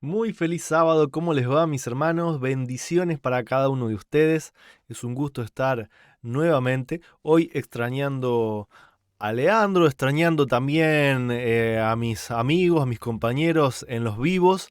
Muy feliz sábado, ¿cómo les va, mis hermanos? Bendiciones para cada uno de ustedes. Es un gusto estar nuevamente. Hoy extrañando a Leandro, extrañando también a mis amigos, a mis compañeros en los vivos.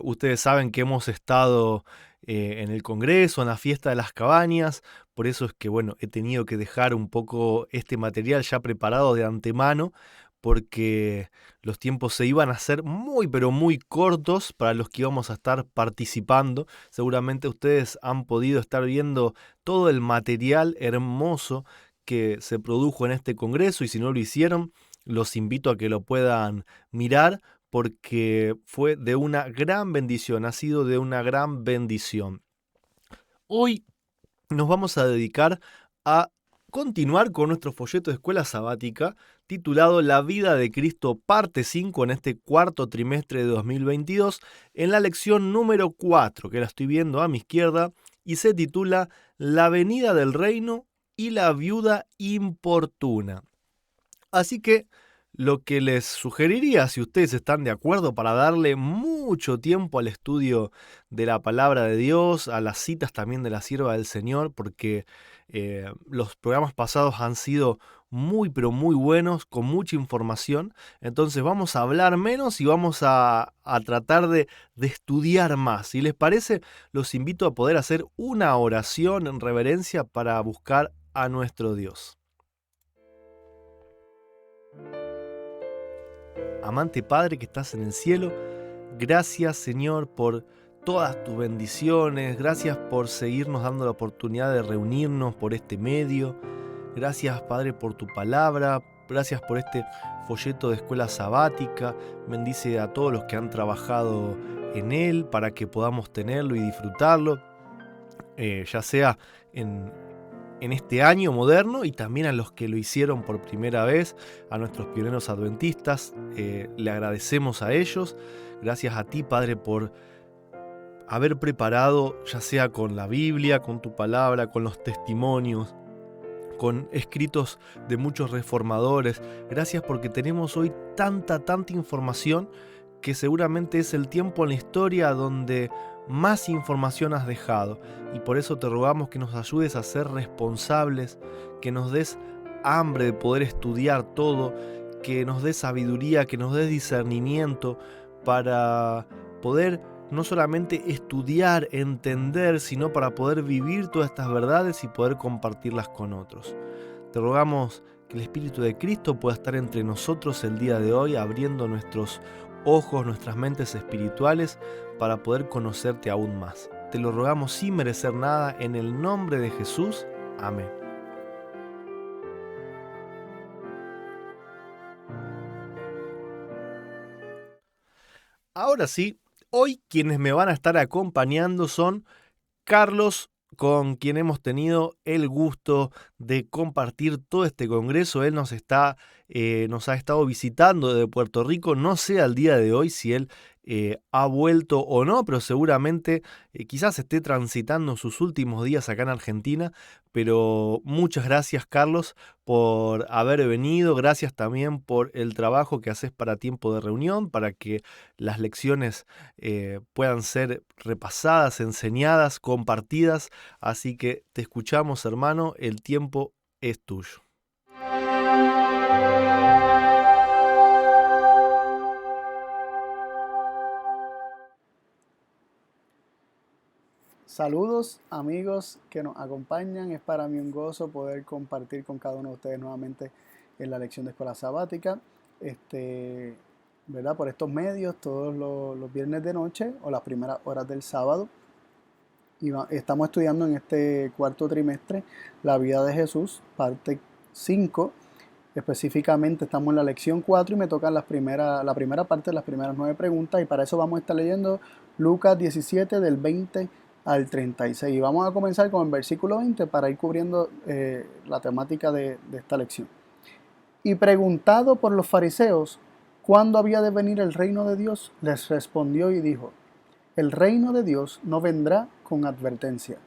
Ustedes saben que hemos estado en el Congreso, en la fiesta de las cabañas. Por eso es que, bueno, he tenido que dejar un poco este material ya preparado de antemano, porque los tiempos se iban a hacer muy, pero muy cortos para los que íbamos a estar participando. Seguramente ustedes han podido estar viendo todo el material hermoso que se produjo en este congreso, y si no lo hicieron, los invito a que lo puedan mirar porque fue de una gran bendición, ha sido de una gran bendición. Hoy nos vamos a dedicar a continuar con nuestro folleto de escuela sabática titulado La vida de Cristo parte 5 en este cuarto trimestre de 2022, en la lección número 4, que la estoy viendo a mi izquierda, y se titula La venida del reino y la viuda importuna. Así que lo que les sugeriría, si ustedes están de acuerdo, para darle mucho tiempo al estudio de la palabra de Dios, a las citas también de la sierva del Señor, porque los programas pasados han sido muy, pero muy buenos, con mucha información. Entonces vamos a hablar menos y vamos a tratar de estudiar más. Si les parece, los invito a poder hacer una oración en reverencia para buscar a nuestro Dios. Amante Padre que estás en el cielo, gracias Señor por todas tus bendiciones, gracias por seguirnos dando la oportunidad de reunirnos por este medio, gracias Padre por tu palabra, gracias por este folleto de escuela sabática, bendice a todos los que han trabajado en él para que podamos tenerlo y disfrutarlo, ya sea en este año moderno, y también a los que lo hicieron por primera vez, a nuestros pioneros adventistas. Le agradecemos a ellos. Gracias a ti, Padre, por haber preparado, ya sea con la Biblia, con tu palabra, con los testimonios, con escritos de muchos reformadores. Gracias porque tenemos hoy tanta información, que seguramente es el tiempo en la historia donde más información has dejado, y por eso te rogamos que nos ayudes a ser responsables, que nos des hambre de poder estudiar todo, que nos des sabiduría, que nos des discernimiento para poder no solamente estudiar, entender, sino para poder vivir todas estas verdades y poder compartirlas con otros. Te rogamos que el Espíritu de Cristo pueda estar entre nosotros el día de hoy, abriendo nuestros ojos, nuestras mentes espirituales, para poder conocerte aún más. Te lo rogamos sin merecer nada, en el nombre de Jesús. Amén. Ahora sí, hoy quienes me van a estar acompañando son Carlos, con quien hemos tenido el gusto de compartir todo este congreso. Él nos ha estado visitando desde Puerto Rico. No sé al día de hoy si él ha vuelto o no, pero seguramente quizás esté transitando sus últimos días acá en Argentina. Pero muchas gracias, Carlos, por haber venido. Gracias también por el trabajo que haces para Tiempo de Reunión, para que las lecciones puedan ser repasadas, enseñadas, compartidas. Así que te escuchamos, hermano, el tiempo es tuyo. Saludos amigos que nos acompañan. Es para mí un gozo poder compartir con cada uno de ustedes nuevamente en la lección de escuela sabática. ¿Verdad? Por estos medios, todos los viernes de noche o las primeras horas del sábado. Estamos estudiando en este cuarto trimestre la vida de Jesús, parte 5. Específicamente estamos en la lección 4 y me tocan la primera parte de las primeras 9 preguntas, y para eso vamos a estar leyendo Lucas 17 del 20 al 36. Y vamos a comenzar con el versículo 20 para ir cubriendo la temática de esta lección. Y preguntado por los fariseos cuándo había de venir el reino de Dios, les respondió y dijo: el reino de Dios no vendrá con advertencia,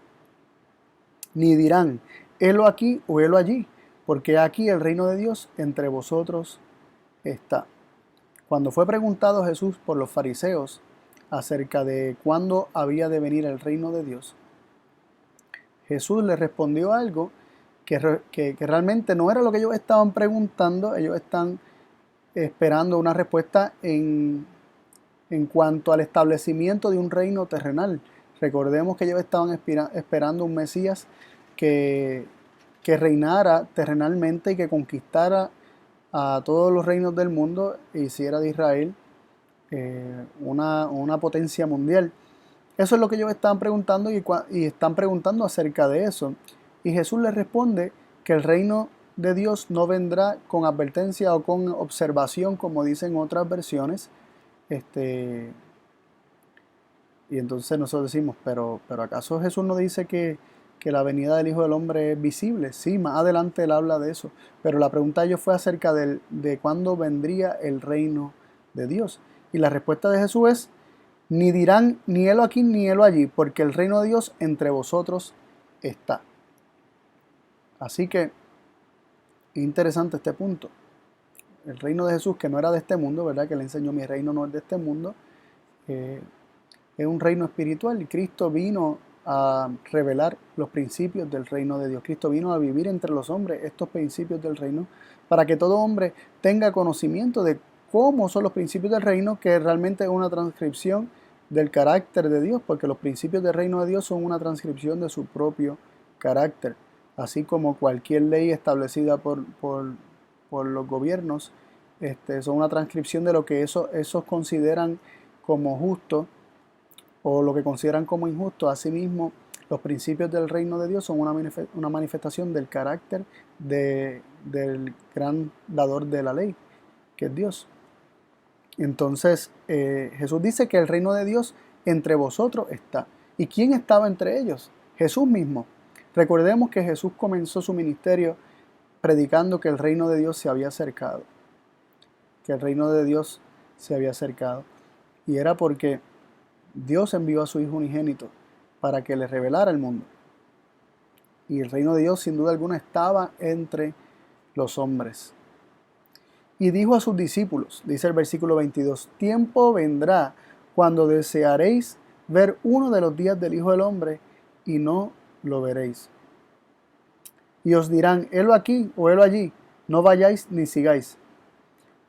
ni dirán, helo aquí o helo allí, porque aquí el reino de Dios entre vosotros está. Cuando fue preguntado Jesús por los fariseos acerca de cuándo había de venir el reino de Dios, Jesús les respondió algo que realmente no era lo que ellos estaban preguntando. Ellos están esperando una respuesta en cuanto al establecimiento de un reino terrenal. Recordemos que ellos estaban esperando un Mesías que, que reinara terrenalmente y que conquistara a todos los reinos del mundo e hiciera de Israel una potencia mundial. Eso es lo que ellos estaban preguntando y están preguntando acerca de eso. Y Jesús les responde que el reino de Dios no vendrá con advertencia o con observación, como dicen otras versiones. Y entonces nosotros decimos, pero ¿acaso Jesús no dice que la venida del Hijo del Hombre es visible? Sí, más adelante él habla de eso. Pero la pregunta de ellos fue acerca de cuándo vendría el reino de Dios. Y la respuesta de Jesús es: ni dirán ni helo aquí ni helo allí, porque el reino de Dios entre vosotros está. Así que, interesante este punto. El reino de Jesús, que no era de este mundo, ¿verdad? Que le enseñó: mi reino no es de este mundo. Es un reino espiritual. Cristo vino a revelar los principios del reino de Dios. Cristo vino a vivir entre los hombres estos principios del reino, para que todo hombre tenga conocimiento de cómo son los principios del reino, que realmente es una transcripción del carácter de Dios, porque los principios del reino de Dios son una transcripción de su propio carácter. Así como cualquier ley establecida por los gobiernos, son una transcripción de lo que esos consideran como justo o lo que consideran como injusto. Asimismo, los principios del reino de Dios son una manifestación del carácter del gran dador de la ley, que es Dios. Entonces, Jesús dice que el reino de Dios entre vosotros está. ¿Y quién estaba entre ellos? Jesús mismo. Recordemos que Jesús comenzó su ministerio predicando que el reino de Dios se había acercado. Que el reino de Dios se había acercado. Y era porque Dios envió a su Hijo unigénito para que le revelara el mundo. Y el reino de Dios, sin duda alguna, estaba entre los hombres. Y dijo a sus discípulos, dice el versículo 22, tiempo vendrá cuando desearéis ver uno de los días del Hijo del Hombre y no lo veréis. Y os dirán, helo aquí o helo allí, no vayáis ni sigáis.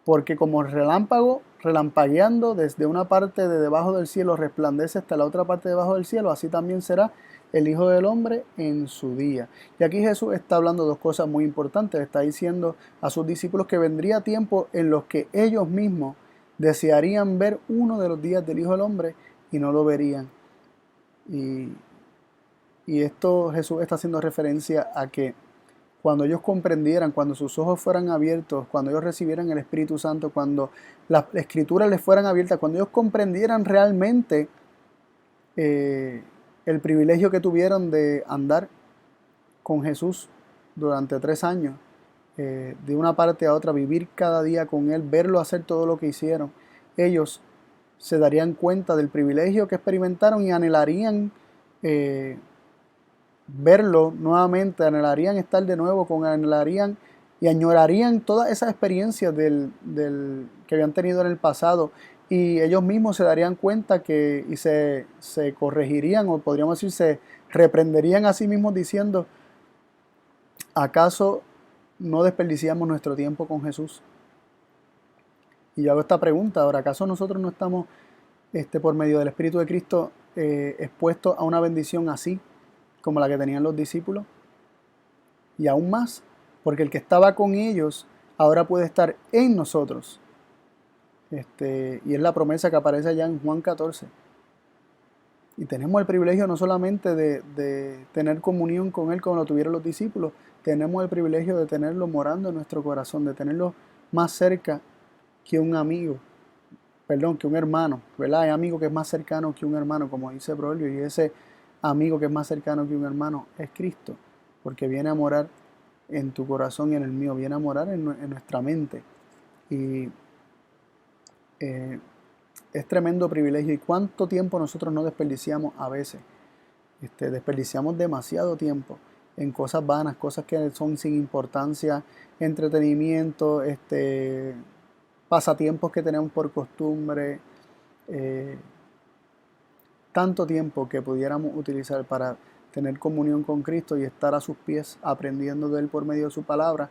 Porque como el relámpago relampagueando desde una parte de debajo del cielo resplandece hasta la otra parte de debajo del cielo, así también será el Hijo del Hombre en su día. Y aquí Jesús está hablando de dos cosas muy importantes. Está diciendo a sus discípulos que vendría tiempo en los que ellos mismos desearían ver uno de los días del Hijo del Hombre y no lo verían. Y esto Jesús está haciendo referencia a que cuando ellos comprendieran, cuando sus ojos fueran abiertos, cuando ellos recibieran el Espíritu Santo, cuando las escrituras les fueran abiertas, cuando ellos comprendieran realmente el privilegio que tuvieron de andar con Jesús durante 3 años, de una parte a otra, vivir cada día con Él, verlo hacer todo lo que hicieron, ellos se darían cuenta del privilegio que experimentaron y anhelarían verlo nuevamente, anhelarían estar de nuevo anhelarían y añorarían todas esas experiencias que habían tenido en el pasado, y ellos mismos se darían cuenta y se corregirían, o podríamos decir, se reprenderían a sí mismos diciendo: ¿acaso no desperdiciamos nuestro tiempo con Jesús? Y yo hago esta pregunta ahora: ¿acaso nosotros no estamos por medio del Espíritu de Cristo expuestos a una bendición así como la que tenían los discípulos? Y aún más, porque el que estaba con ellos ahora puede estar en nosotros. Y es la promesa que aparece allá en Juan 14. Y tenemos el privilegio no solamente de tener comunión con Él como lo tuvieron los discípulos, tenemos el privilegio de tenerlo morando en nuestro corazón, de tenerlo más cerca que un amigo, que un hermano, ¿verdad? Hay amigo que es más cercano que un hermano, como dice Proverbio, y ese amigo que es más cercano que un hermano es Cristo, porque viene a morar en tu corazón y en el mío, viene a morar en nuestra mente. Y es tremendo privilegio. ¿Y cuánto tiempo nosotros no desperdiciamos a veces? Desperdiciamos demasiado tiempo en cosas vanas, cosas que son sin importancia, entretenimiento, pasatiempos que tenemos por costumbre, tanto tiempo que pudiéramos utilizar para tener comunión con Cristo y estar a sus pies aprendiendo de Él por medio de su palabra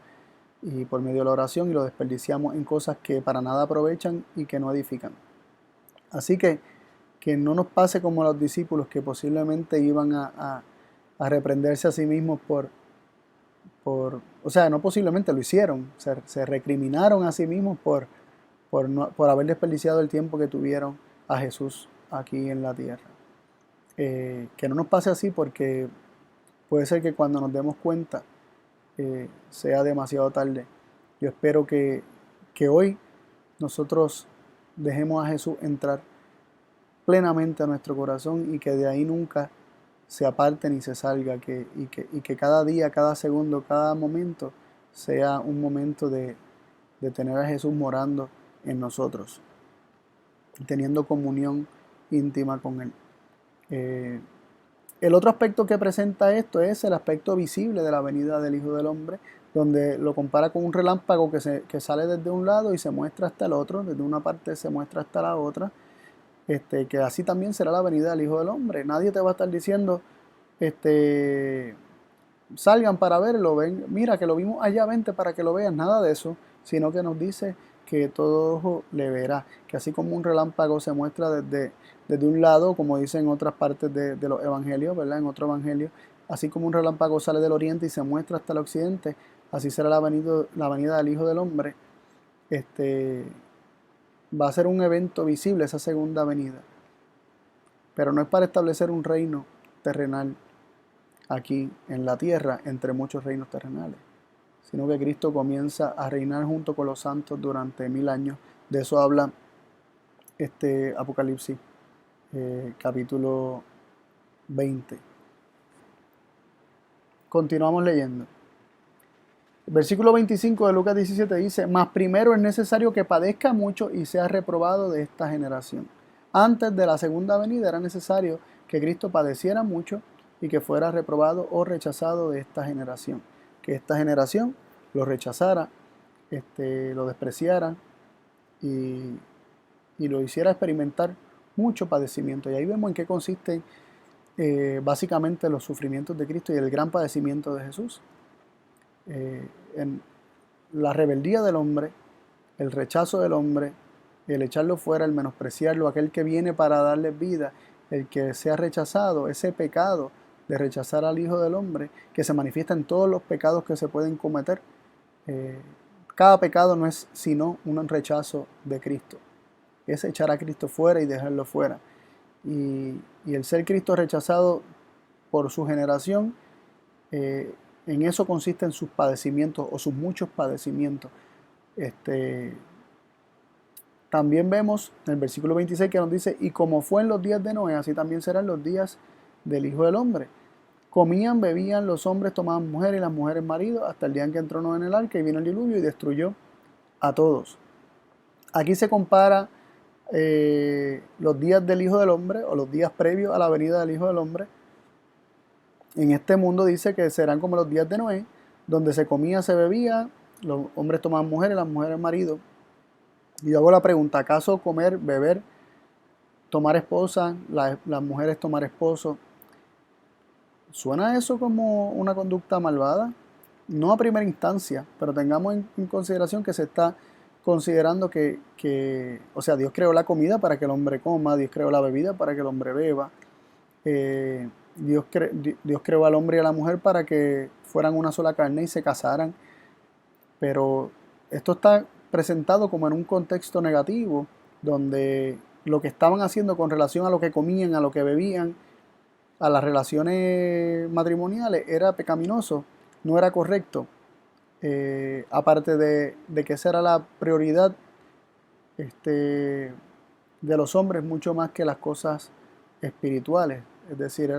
y por medio de la oración, y lo desperdiciamos en cosas que para nada aprovechan y que no edifican. Así que no nos pase como a los discípulos, que posiblemente iban a reprenderse a sí mismos o sea, no posiblemente, lo hicieron, se recriminaron a sí mismos por haber desperdiciado el tiempo que tuvieron a Jesús aquí en la tierra. Que no nos pase así, porque puede ser que cuando nos demos cuenta sea demasiado tarde. Yo espero que hoy nosotros dejemos a Jesús entrar plenamente a nuestro corazón y que de ahí nunca se aparte ni se salga, y que cada día, cada segundo, cada momento sea un momento de tener a Jesús morando en nosotros, teniendo comunión íntima con Él. El otro aspecto que presenta esto es el aspecto visible de la venida del Hijo del Hombre, donde lo compara con un relámpago que sale desde un lado y se muestra hasta el otro, desde una parte se muestra hasta la otra. Que así también será la venida del Hijo del Hombre. Nadie te va a estar diciendo, salgan para verlo, ven, mira que lo vimos allá, vente para que lo veas, nada de eso, sino que nos dice que todo ojo le verá, que así como un relámpago se muestra desde un lado, como dicen en otras partes de los evangelios, ¿verdad? En otro evangelio, así como un relámpago sale del oriente y se muestra hasta el occidente, así será la venida del Hijo del Hombre. Va a ser un evento visible esa segunda venida, pero no es para establecer un reino terrenal aquí en la tierra entre muchos reinos terrenales, sino que Cristo comienza a reinar junto con los santos durante 1000 años. De eso habla Apocalipsis capítulo 20. Continuamos leyendo. El versículo 25 de Lucas 17 dice: mas primero es necesario que padezca mucho y sea reprobado de esta generación. Antes de la segunda venida era necesario que Cristo padeciera mucho y que fuera reprobado o rechazado de esta generación. Que esta generación lo rechazara, lo despreciara y lo hiciera experimentar mucho padecimiento. Y ahí vemos en qué consisten básicamente los sufrimientos de Cristo y el gran padecimiento de Jesús. En la rebeldía del hombre, el rechazo del hombre, el echarlo fuera, el menospreciarlo, aquel que viene para darle vida, el que sea rechazado, ese pecado de rechazar al Hijo del Hombre, que se manifiesta en todos los pecados que se pueden cometer. Cada pecado no es sino un rechazo de Cristo, es echar a Cristo fuera y dejarlo fuera. Y el ser Cristo rechazado por su generación, en eso consisten sus padecimientos o sus muchos padecimientos. También vemos en el versículo 26 que nos dice: y como fue en los días de Noé, así también serán los días del Hijo del Hombre. Comían, bebían, los hombres tomaban mujeres y las mujeres maridos, hasta el día en que entró Noé en el arca y vino el diluvio y destruyó a todos. Aquí se compara los días del Hijo del Hombre, o los días previos a la venida del Hijo del Hombre. En este mundo dice que serán como los días de Noé, donde se comía, se bebía, los hombres tomaban mujeres, las mujeres maridos. Y yo hago la pregunta: ¿acaso comer, beber, tomar esposa, las mujeres tomar esposo, suena eso como una conducta malvada? No a primera instancia, pero tengamos en consideración que se está considerando o sea, Dios creó la comida para que el hombre coma, Dios creó la bebida para que el hombre beba, Dios creó al hombre y a la mujer para que fueran una sola carne y se casaran, pero esto está presentado como en un contexto negativo, donde lo que estaban haciendo con relación a lo que comían, a lo que bebían, a las relaciones matrimoniales, era pecaminoso, no era correcto. Aparte de que esa era la prioridad de los hombres, mucho más que las cosas espirituales. Es decir,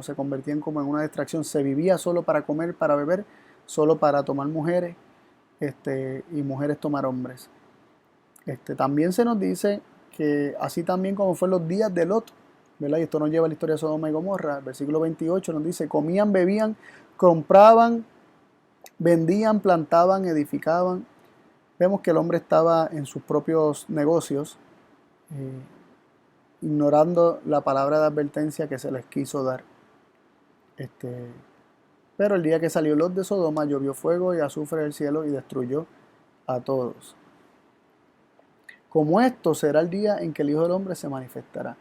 se convertían como en una distracción. Se vivía solo para comer, para beber, solo para tomar mujeres, y mujeres tomar hombres. También se nos dice que así también como fue en los días de Lot, ¿verdad? Y esto nos lleva a la historia de Sodoma y Gomorra. El versículo 28 nos dice: comían, bebían, compraban, vendían, plantaban, edificaban. Vemos que el hombre estaba en sus propios negocios, ignorando la palabra de advertencia que se les quiso dar. Pero el día que salió Lot de Sodoma, llovió fuego y azufre del cielo y destruyó a todos. Como esto será el día en que el Hijo del Hombre se manifestará.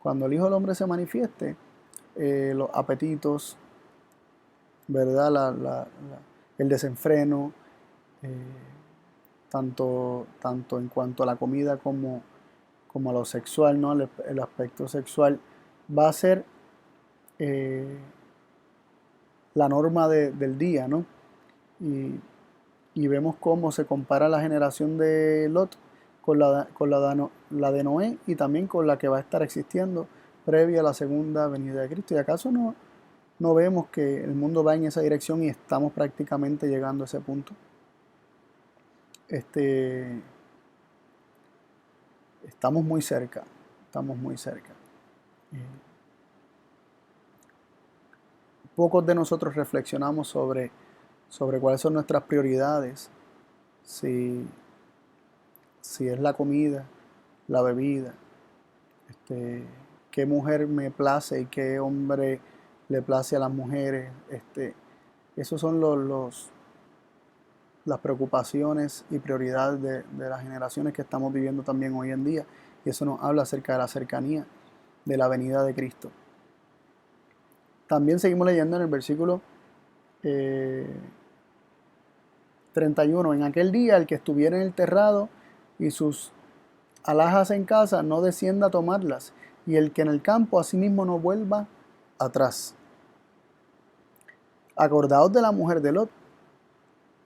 Cuando el Hijo del Hombre se manifieste, los apetitos, ¿verdad? El desenfreno, eh, tanto en cuanto a la comida como a lo sexual, ¿no? El aspecto sexual va a ser eh, la norma del día, ¿no? Y, y vemos cómo se compara la generación de Lot con la de Noé y también con la que va a estar existiendo previa a la segunda venida de Cristo. ¿Y acaso no vemos que el mundo va en esa dirección y estamos prácticamente llegando a ese punto? Estamos muy cerca, estamos muy cerca. Pocos de nosotros reflexionamos sobre cuáles son nuestras prioridades, si, si es la comida, la bebida, qué mujer me place y qué hombre le place a las mujeres. Esos son las preocupaciones y prioridades de las generaciones que estamos viviendo también hoy en día. Y eso nos habla acerca de la cercanía de la venida de Cristo. También seguimos leyendo en el versículo 31. En aquel día el que estuviera en el terrado y sus alhajas en casa no descienda a tomarlas, y el que en el campo asimismo no vuelva atrás. Acordaos de la mujer de Lot.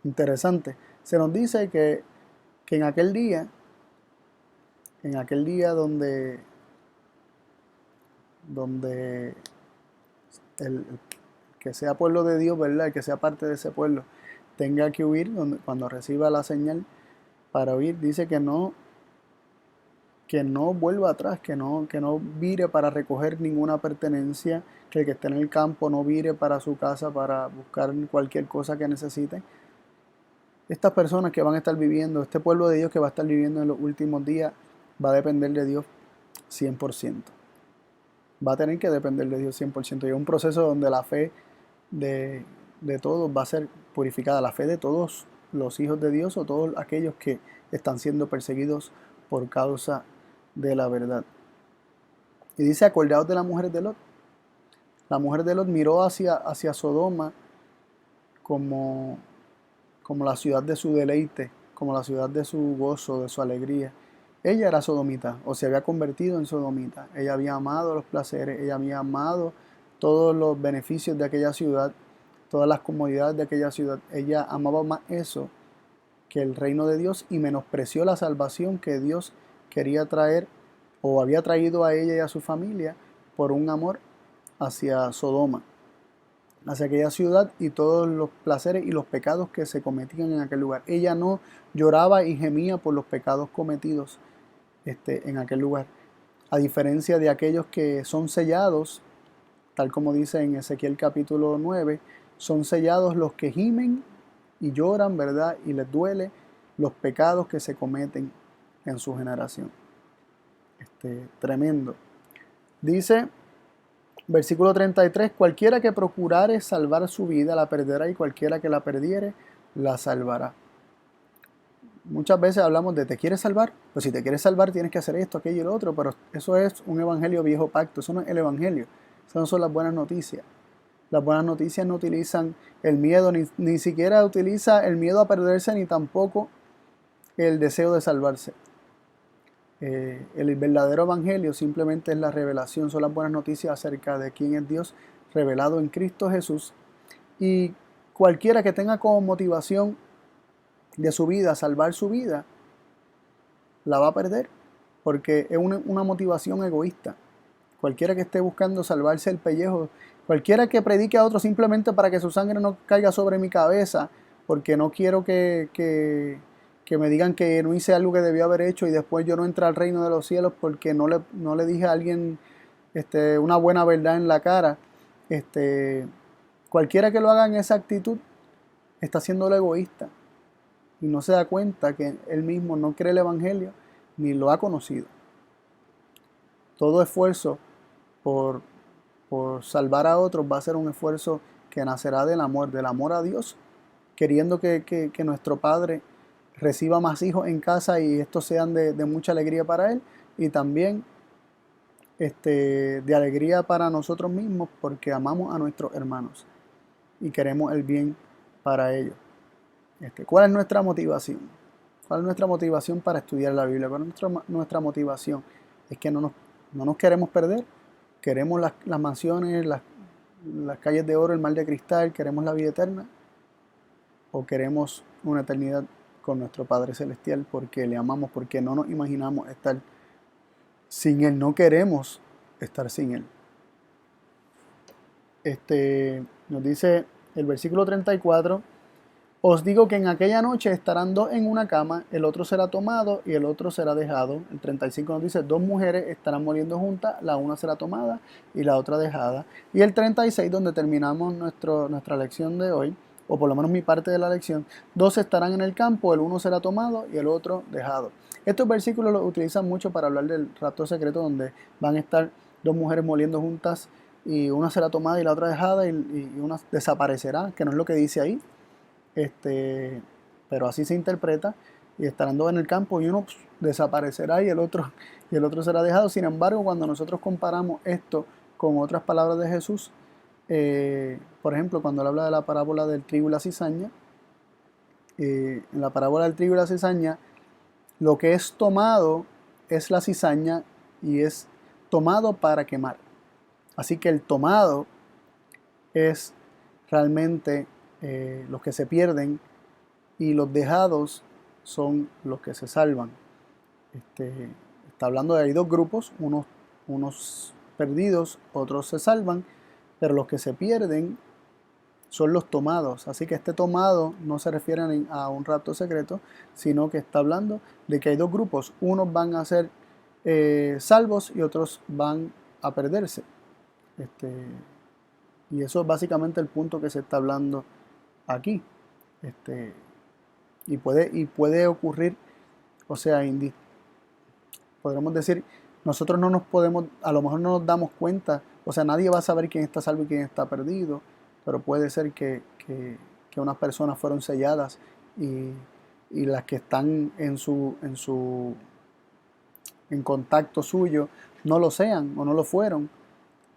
Interesante. Se nos dice que en aquel día donde el que sea pueblo de Dios, ¿verdad? El que sea parte de ese pueblo tenga que huir cuando reciba la señal para huir, dice que no vuelva atrás, que no vire para recoger ninguna pertenencia, que el que esté en el campo no vire para su casa para buscar cualquier cosa que necesite. Estas personas que van a estar viviendo, este pueblo de Dios que va a estar viviendo en los últimos días, va a depender de Dios 100%. Va a tener que depender de Dios 100%. Y es un proceso donde la fe de todos va a ser purificada. La fe de todos los hijos de Dios o todos aquellos que están siendo perseguidos por causa de la verdad. Y dice, acordaos de la mujer de Lot. La mujer de Lot miró hacia Sodoma como la ciudad de su deleite, como la ciudad de su gozo, de su alegría. Ella era sodomita, o se había convertido en sodomita. Ella había amado los placeres, ella había amado todos los beneficios de aquella ciudad, todas las comodidades de aquella ciudad. Ella amaba más eso que el reino de Dios y menospreció la salvación que Dios quería traer o había traído a ella y a su familia por un amor hacia Sodoma, hacia aquella ciudad y todos los placeres y los pecados que se cometían en aquel lugar. Ella no lloraba y gemía por los pecados cometidos en aquel lugar, a diferencia de aquellos que son sellados, tal como dice en Ezequiel capítulo 9, son sellados los que gimen y lloran, ¿verdad? Y les duele los pecados que se cometen en su generación. Tremendo. Dice, versículo 33, cualquiera que procurare salvar su vida la perderá, y cualquiera que la perdiere la salvará. Muchas veces hablamos de ¿te quieres salvar? Pues si te quieres salvar tienes que hacer esto, aquello y lo otro, pero eso es un evangelio viejo pacto, eso no es el evangelio, eso no son las buenas noticias. Las buenas noticias no utilizan el miedo, ni siquiera utiliza el miedo a perderse, ni tampoco el deseo de salvarse. El verdadero evangelio simplemente es la revelación, son las buenas noticias acerca de quién es Dios revelado en Cristo Jesús. Y cualquiera que tenga como motivación de su vida salvar su vida, la va a perder, porque es una motivación egoísta. Cualquiera que esté buscando salvarse el pellejo, cualquiera que predique a otro simplemente para que su sangre no caiga sobre mi cabeza, porque no quiero que me digan que no hice algo que debía haber hecho y después yo no entré al reino de los cielos porque no le dije a alguien una buena verdad en la cara. Cualquiera que lo haga en esa actitud está siendo egoísta y no se da cuenta que él mismo no cree el evangelio ni lo ha conocido. todo esfuerzo por, por salvar a otros va a ser un esfuerzo que nacerá del amor a Dios, queriendo que nuestro Padre reciba más hijos en casa y estos sean de mucha alegría para Él, y también de alegría para nosotros mismos porque amamos a nuestros hermanos y queremos el bien para ellos. ¿Cuál es nuestra motivación? ¿Cuál es nuestra motivación para estudiar la Biblia? ¿Cuál es nuestra motivación? Es que no nos queremos perder. Queremos las mansiones, las calles de oro, el mar de cristal. Queremos la vida eterna. ¿O queremos una eternidad con nuestro Padre Celestial porque le amamos, porque no nos imaginamos estar sin Él? No queremos estar sin Él. Nos dice el versículo 34. Os digo que en aquella noche estarán dos en una cama, el otro será tomado y el otro será dejado. El 35 nos dice, dos mujeres estarán muriendo juntas, la una será tomada y la otra dejada. Y el 36, donde terminamos nuestra lección de hoy, o por lo menos mi parte de la lección, dos estarán en el campo, el uno será tomado y el otro dejado. Estos versículos los utilizan mucho para hablar del rapto secreto, donde van a estar dos mujeres muriendo juntas y una será tomada y la otra dejada, y una desaparecerá, que no es lo que dice ahí. Pero así se interpreta, y estarán dos en el campo y uno desaparecerá y el otro será dejado. Sin embargo, cuando nosotros comparamos esto con otras palabras de Jesús, por ejemplo, cuando él habla de la parábola del trigo y la cizaña, en la parábola del trigo y la cizaña, lo que es tomado es la cizaña y es tomado para quemar. Así que el tomado es realmente los que se pierden, y los dejados son los que se salvan. Está hablando de hay dos grupos, unos perdidos, otros se salvan, pero los que se pierden son los tomados. Así que este tomado no se refiere a un rapto secreto, sino que está hablando de que hay dos grupos, unos van a ser salvos y otros van a perderse. Y eso es básicamente el punto que se está hablando aquí. Y puede ocurrir, o sea, podremos decir, nosotros no nos podemos, a lo mejor no nos damos cuenta, o sea, nadie va a saber quién está salvo y quién está perdido, pero puede ser que unas personas fueron selladas y las que están en contacto suyo no lo sean o no lo fueron,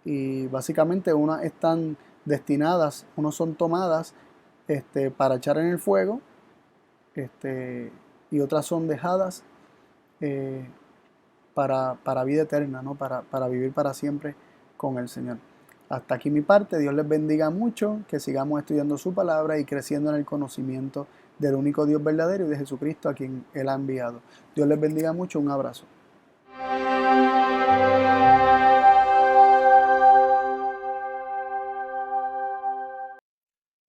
y básicamente unas están destinadas, unos son tomadas para echar en el fuego, y otras son dejadas para vida eterna, ¿no? Para vivir para siempre con el Señor. Hasta aquí mi parte. Dios les bendiga mucho, que sigamos estudiando su palabra y creciendo en el conocimiento del único Dios verdadero y de Jesucristo a quien Él ha enviado. Dios les bendiga mucho. Un abrazo.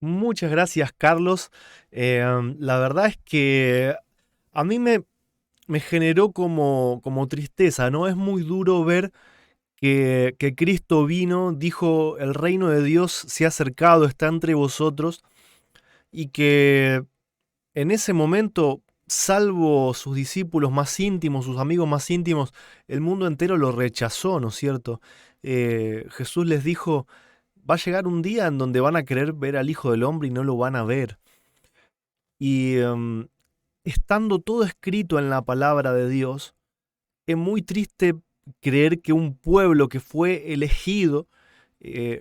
Muchas gracias, Carlos. La verdad es que a mí me generó como tristeza, ¿no? Es muy duro ver que Cristo vino, dijo, el reino de Dios se ha acercado, está entre vosotros, y que en ese momento, salvo sus discípulos más íntimos, sus amigos más íntimos, el mundo entero lo rechazó, ¿no es cierto? Jesús les dijo, va a llegar un día en donde van a querer ver al Hijo del Hombre y no lo van a ver. Y estando todo escrito en la palabra de Dios, es muy triste creer que un pueblo que fue elegido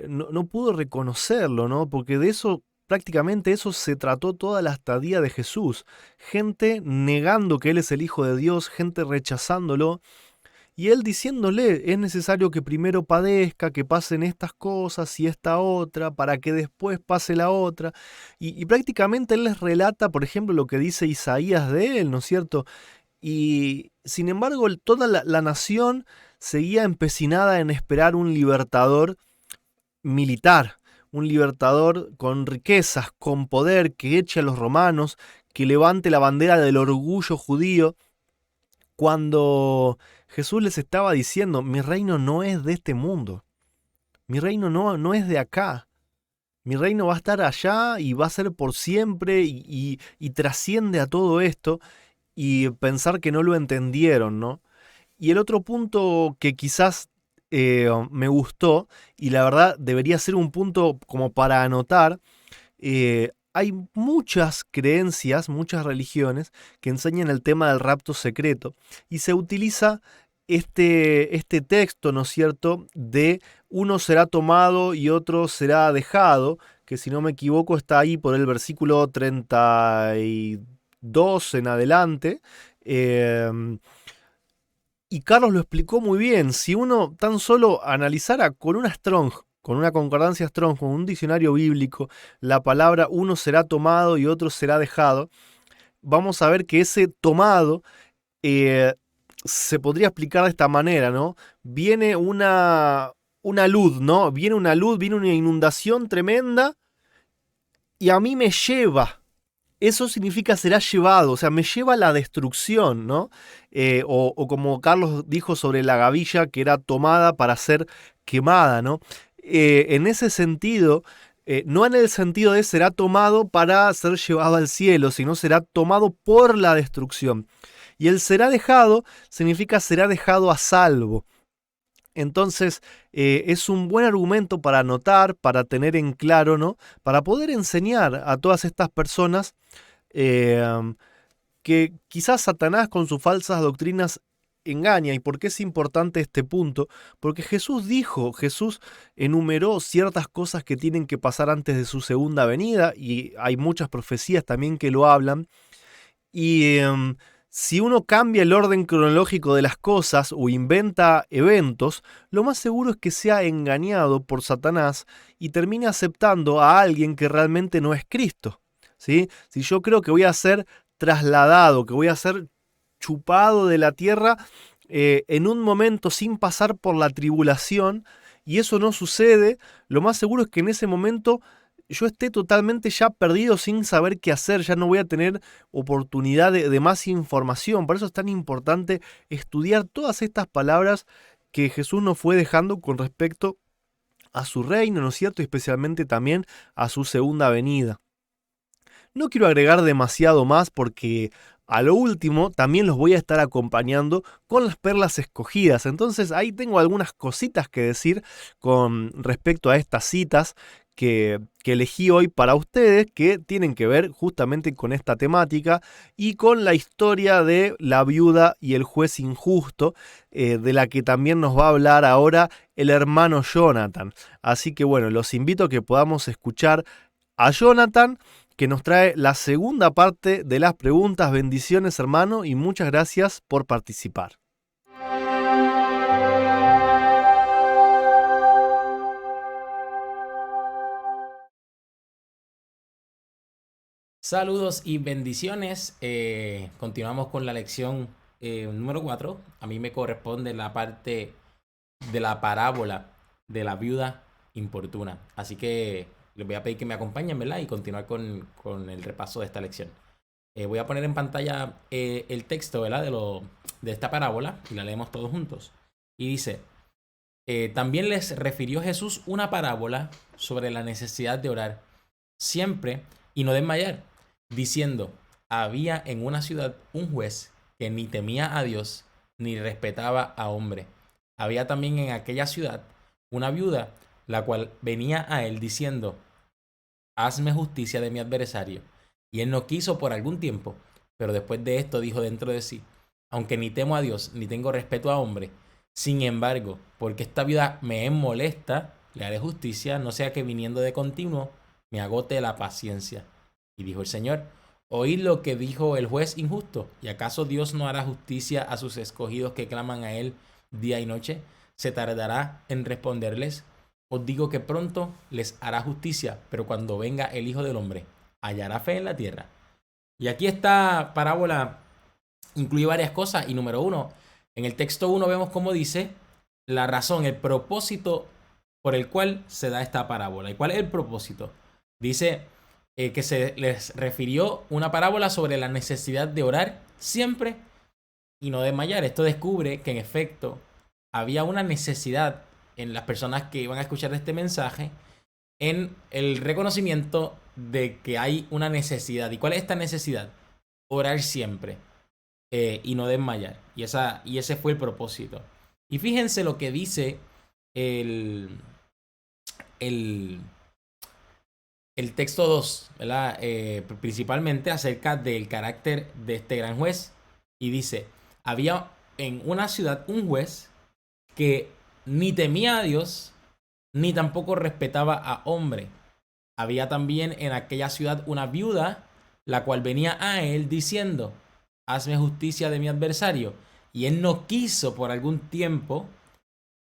no pudo reconocerlo, ¿no? Porque de eso, prácticamente eso se trató toda la estadía de Jesús. Gente negando que Él es el Hijo de Dios, gente rechazándolo, y Él diciéndole, es necesario que primero padezca, que pasen estas cosas y esta otra, para que después pase la otra. Y prácticamente Él les relata, por ejemplo, lo que dice Isaías de Él, ¿no es cierto? Y sin embargo, toda la nación seguía empecinada en esperar un libertador militar, un libertador con riquezas, con poder, que eche a los romanos, que levante la bandera del orgullo judío, cuando Jesús les estaba diciendo, mi reino no es de este mundo, mi reino no es de acá, mi reino va a estar allá y va a ser por siempre, y trasciende a todo esto, y pensar que no lo entendieron, ¿no? Y el otro punto que quizás me gustó, y la verdad debería ser un punto como para anotar, hay muchas creencias, muchas religiones que enseñan el tema del rapto secreto y se utiliza este texto, ¿no es cierto?, de uno será tomado y otro será dejado, que si no me equivoco está ahí por el versículo 32 en adelante. em, y Carlos lo explicó muy bien. Si uno tan solo analizara con una Strong, con una concordancia Strong, con un diccionario bíblico, la palabra uno será tomado y otro será dejado, vamos a ver que ese tomado eh, se podría explicar de esta manera, ¿no? Viene una luz, ¿no? Viene una luz, viene una inundación tremenda y a mí me lleva. Eso significa será llevado, o sea, me lleva a la destrucción, ¿no? O como Carlos dijo sobre la gavilla, que era tomada para ser quemada, ¿no? En ese sentido, no en el sentido de será tomado para ser llevado al cielo, sino será tomado por la destrucción. Y el será dejado significa será dejado a salvo. Entonces, es un buen argumento para anotar, para tener en claro, ¿no? Para poder enseñar a todas estas personas eh, que quizás Satanás con sus falsas doctrinas engaña. ¿Y por qué es importante este punto? Porque Jesús dijo, Jesús enumeró ciertas cosas que tienen que pasar antes de su segunda venida y hay muchas profecías también que lo hablan. Y si uno cambia el orden cronológico de las cosas o inventa eventos, lo más seguro es que sea engañado por Satanás y termine aceptando a alguien que realmente no es Cristo. ¿Sí? Si yo creo que voy a ser trasladado, que voy a ser chupado de la tierra en un momento sin pasar por la tribulación, y eso no sucede, lo más seguro es que en ese momento yo esté totalmente ya perdido sin saber qué hacer, ya no voy a tener oportunidad de más información. Por eso es tan importante estudiar todas estas palabras que Jesús nos fue dejando con respecto a su reino, ¿no es cierto? Y especialmente también a su segunda venida. No quiero agregar demasiado más porque a lo último también los voy a estar acompañando con las perlas escogidas. Entonces ahí tengo algunas cositas que decir con respecto a estas citas que elegí hoy para ustedes, que tienen que ver justamente con esta temática y con la historia de la viuda y el juez injusto, de la que también nos va a hablar ahora el hermano Jonathan. Así que bueno, los invito a que podamos escuchar a Jonathan, que nos trae la segunda parte de las preguntas. Bendiciones, hermano, y muchas gracias por participar. Saludos y bendiciones. Continuamos con la lección número 4. A mí me corresponde la parte de la parábola de la viuda importuna. Así que les voy a pedir que me acompañen, ¿verdad? Y continuar con el repaso de esta lección. Voy a poner en pantalla el texto, ¿verdad? De esta parábola y la leemos todos juntos. Y dice, también les refirió Jesús una parábola sobre la necesidad de orar siempre y no desmayar, diciendo, había en una ciudad un juez que ni temía a Dios ni respetaba a hombre. Había también en aquella ciudad una viuda, la cual venía a él diciendo, hazme justicia de mi adversario. Y él no quiso por algún tiempo, pero después de esto dijo dentro de sí, aunque ni temo a Dios ni tengo respeto a hombre, sin embargo, porque esta viuda me es molesta, le haré justicia, no sea que viniendo de continuo me agote la paciencia. Y dijo el Señor, oíd lo que dijo el juez injusto, ¿y acaso Dios no hará justicia a sus escogidos que claman a él día y noche? ¿Se tardará en responderles? Os digo que pronto les hará justicia, pero cuando venga el Hijo del Hombre, ¿hallará fe en la tierra? Y aquí esta parábola incluye varias cosas, y número uno, en el texto 1 vemos cómo dice la razón, el propósito por el cual se da esta parábola. ¿Y cuál es el propósito? Dice que se les refirió una parábola sobre la necesidad de orar siempre y no desmayar. Esto descubre que en efecto había una necesidad en las personas que iban a escuchar este mensaje en el reconocimiento de que hay una necesidad. ¿Y cuál es esta necesidad? Orar siempre. y no desmayar. Y ese fue el propósito. Y fíjense lo que dice el, el, el texto 2, ¿verdad? Principalmente acerca del carácter de este gran juez. Y dice, había en una ciudad un juez que ni temía a Dios, ni tampoco respetaba a hombre. Había también en aquella ciudad una viuda, la cual venía a él diciendo, hazme justicia de mi adversario. Y él no quiso por algún tiempo,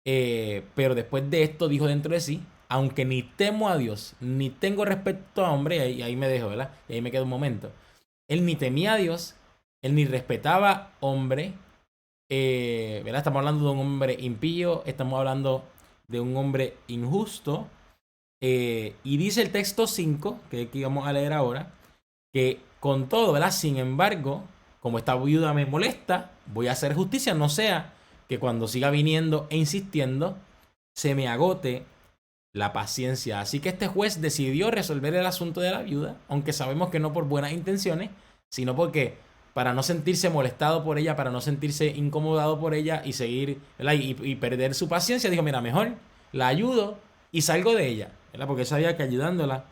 pero después de esto dijo dentro de sí, aunque ni temo a Dios, ni tengo respeto a hombre, y ahí me dejo, ¿verdad? Y ahí me quedo un momento. Él ni temía a Dios, él ni respetaba hombre, ¿verdad? Estamos hablando de un hombre impío, estamos hablando de un hombre injusto. Y dice el texto 5, que íbamos a leer ahora, que con todo, ¿verdad? Sin embargo, como esta viuda me molesta, voy a hacer justicia, no sea que cuando siga viniendo e insistiendo, se me agote la paciencia. Así que este juez decidió resolver el asunto de la viuda, aunque sabemos que no por buenas intenciones, sino porque para no sentirse molestado por ella, para no sentirse incomodado por ella y seguir, ¿verdad? Y perder su paciencia, dijo, mira, mejor la ayudo y salgo de ella, ¿verdad? Porque sabía que ayudándola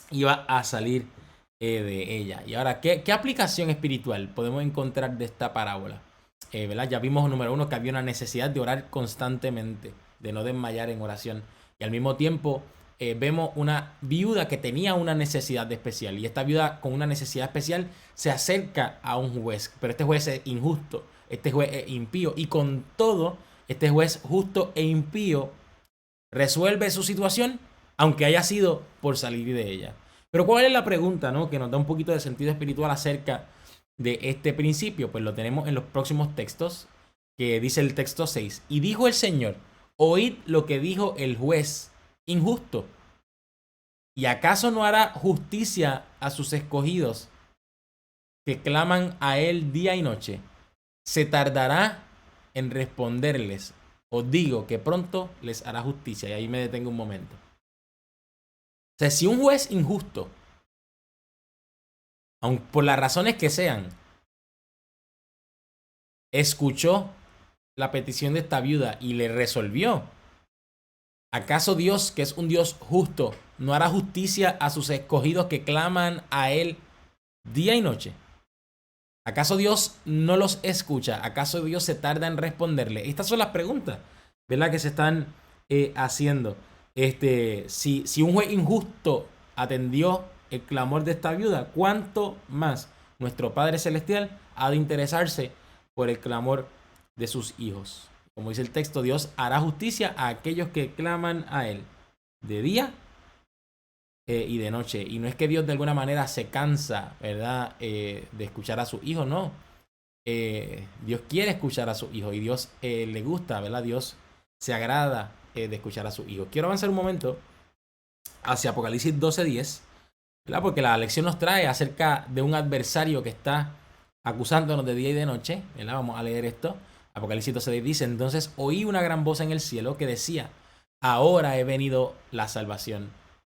iba a salir de ella. Y ahora, ¿qué aplicación espiritual podemos encontrar de esta parábola? ¿Verdad? Ya vimos, número uno, que había una necesidad de orar constantemente, de no desmayar en oración. Y al mismo tiempo vemos una viuda que tenía una necesidad especial. Y esta viuda con una necesidad especial se acerca a un juez. Pero este juez es injusto, este juez es impío. Y con todo, este juez justo e impío resuelve su situación, aunque haya sido por salir de ella. Pero ¿cuál es la pregunta, no? Que nos da un poquito de sentido espiritual acerca de este principio? Pues lo tenemos en los próximos textos, que dice el texto 6. Y dijo el Señor, oíd lo que dijo el juez injusto. ¿Y acaso no hará justicia a sus escogidos que claman a él día y noche? ¿Se tardará en responderles? Os digo que pronto les hará justicia. Y ahí me detengo un momento. O sea, si un juez injusto, aun por las razones que sean, escuchó la petición de esta viuda y le resolvió, ¿acaso Dios, que es un Dios justo, no hará justicia a sus escogidos que claman a él día y noche? ¿Acaso Dios no los escucha? ¿Acaso Dios se tarda en responderle? Estas son las preguntas, ¿verdad? Que se están haciendo. Si un juez injusto atendió el clamor de esta viuda, ¿cuánto más nuestro Padre Celestial ha de interesarse por el clamor de sus hijos? Como dice el texto, Dios hará justicia a aquellos que claman a Él de día y de noche. Y no es que Dios de alguna manera se cansa, ¿verdad? De escuchar a sus hijos, no. Dios quiere escuchar a sus hijos y Dios le gusta, ¿verdad? Dios se agrada de escuchar a sus hijos. Quiero avanzar un momento hacia Apocalipsis 12:10, ¿verdad? Porque la lección nos trae acerca de un adversario que está acusándonos de día y de noche, ¿verdad? Vamos a leer esto. Apocalipsis 12:10 dice, entonces oí una gran voz en el cielo que decía, ahora he venido la salvación.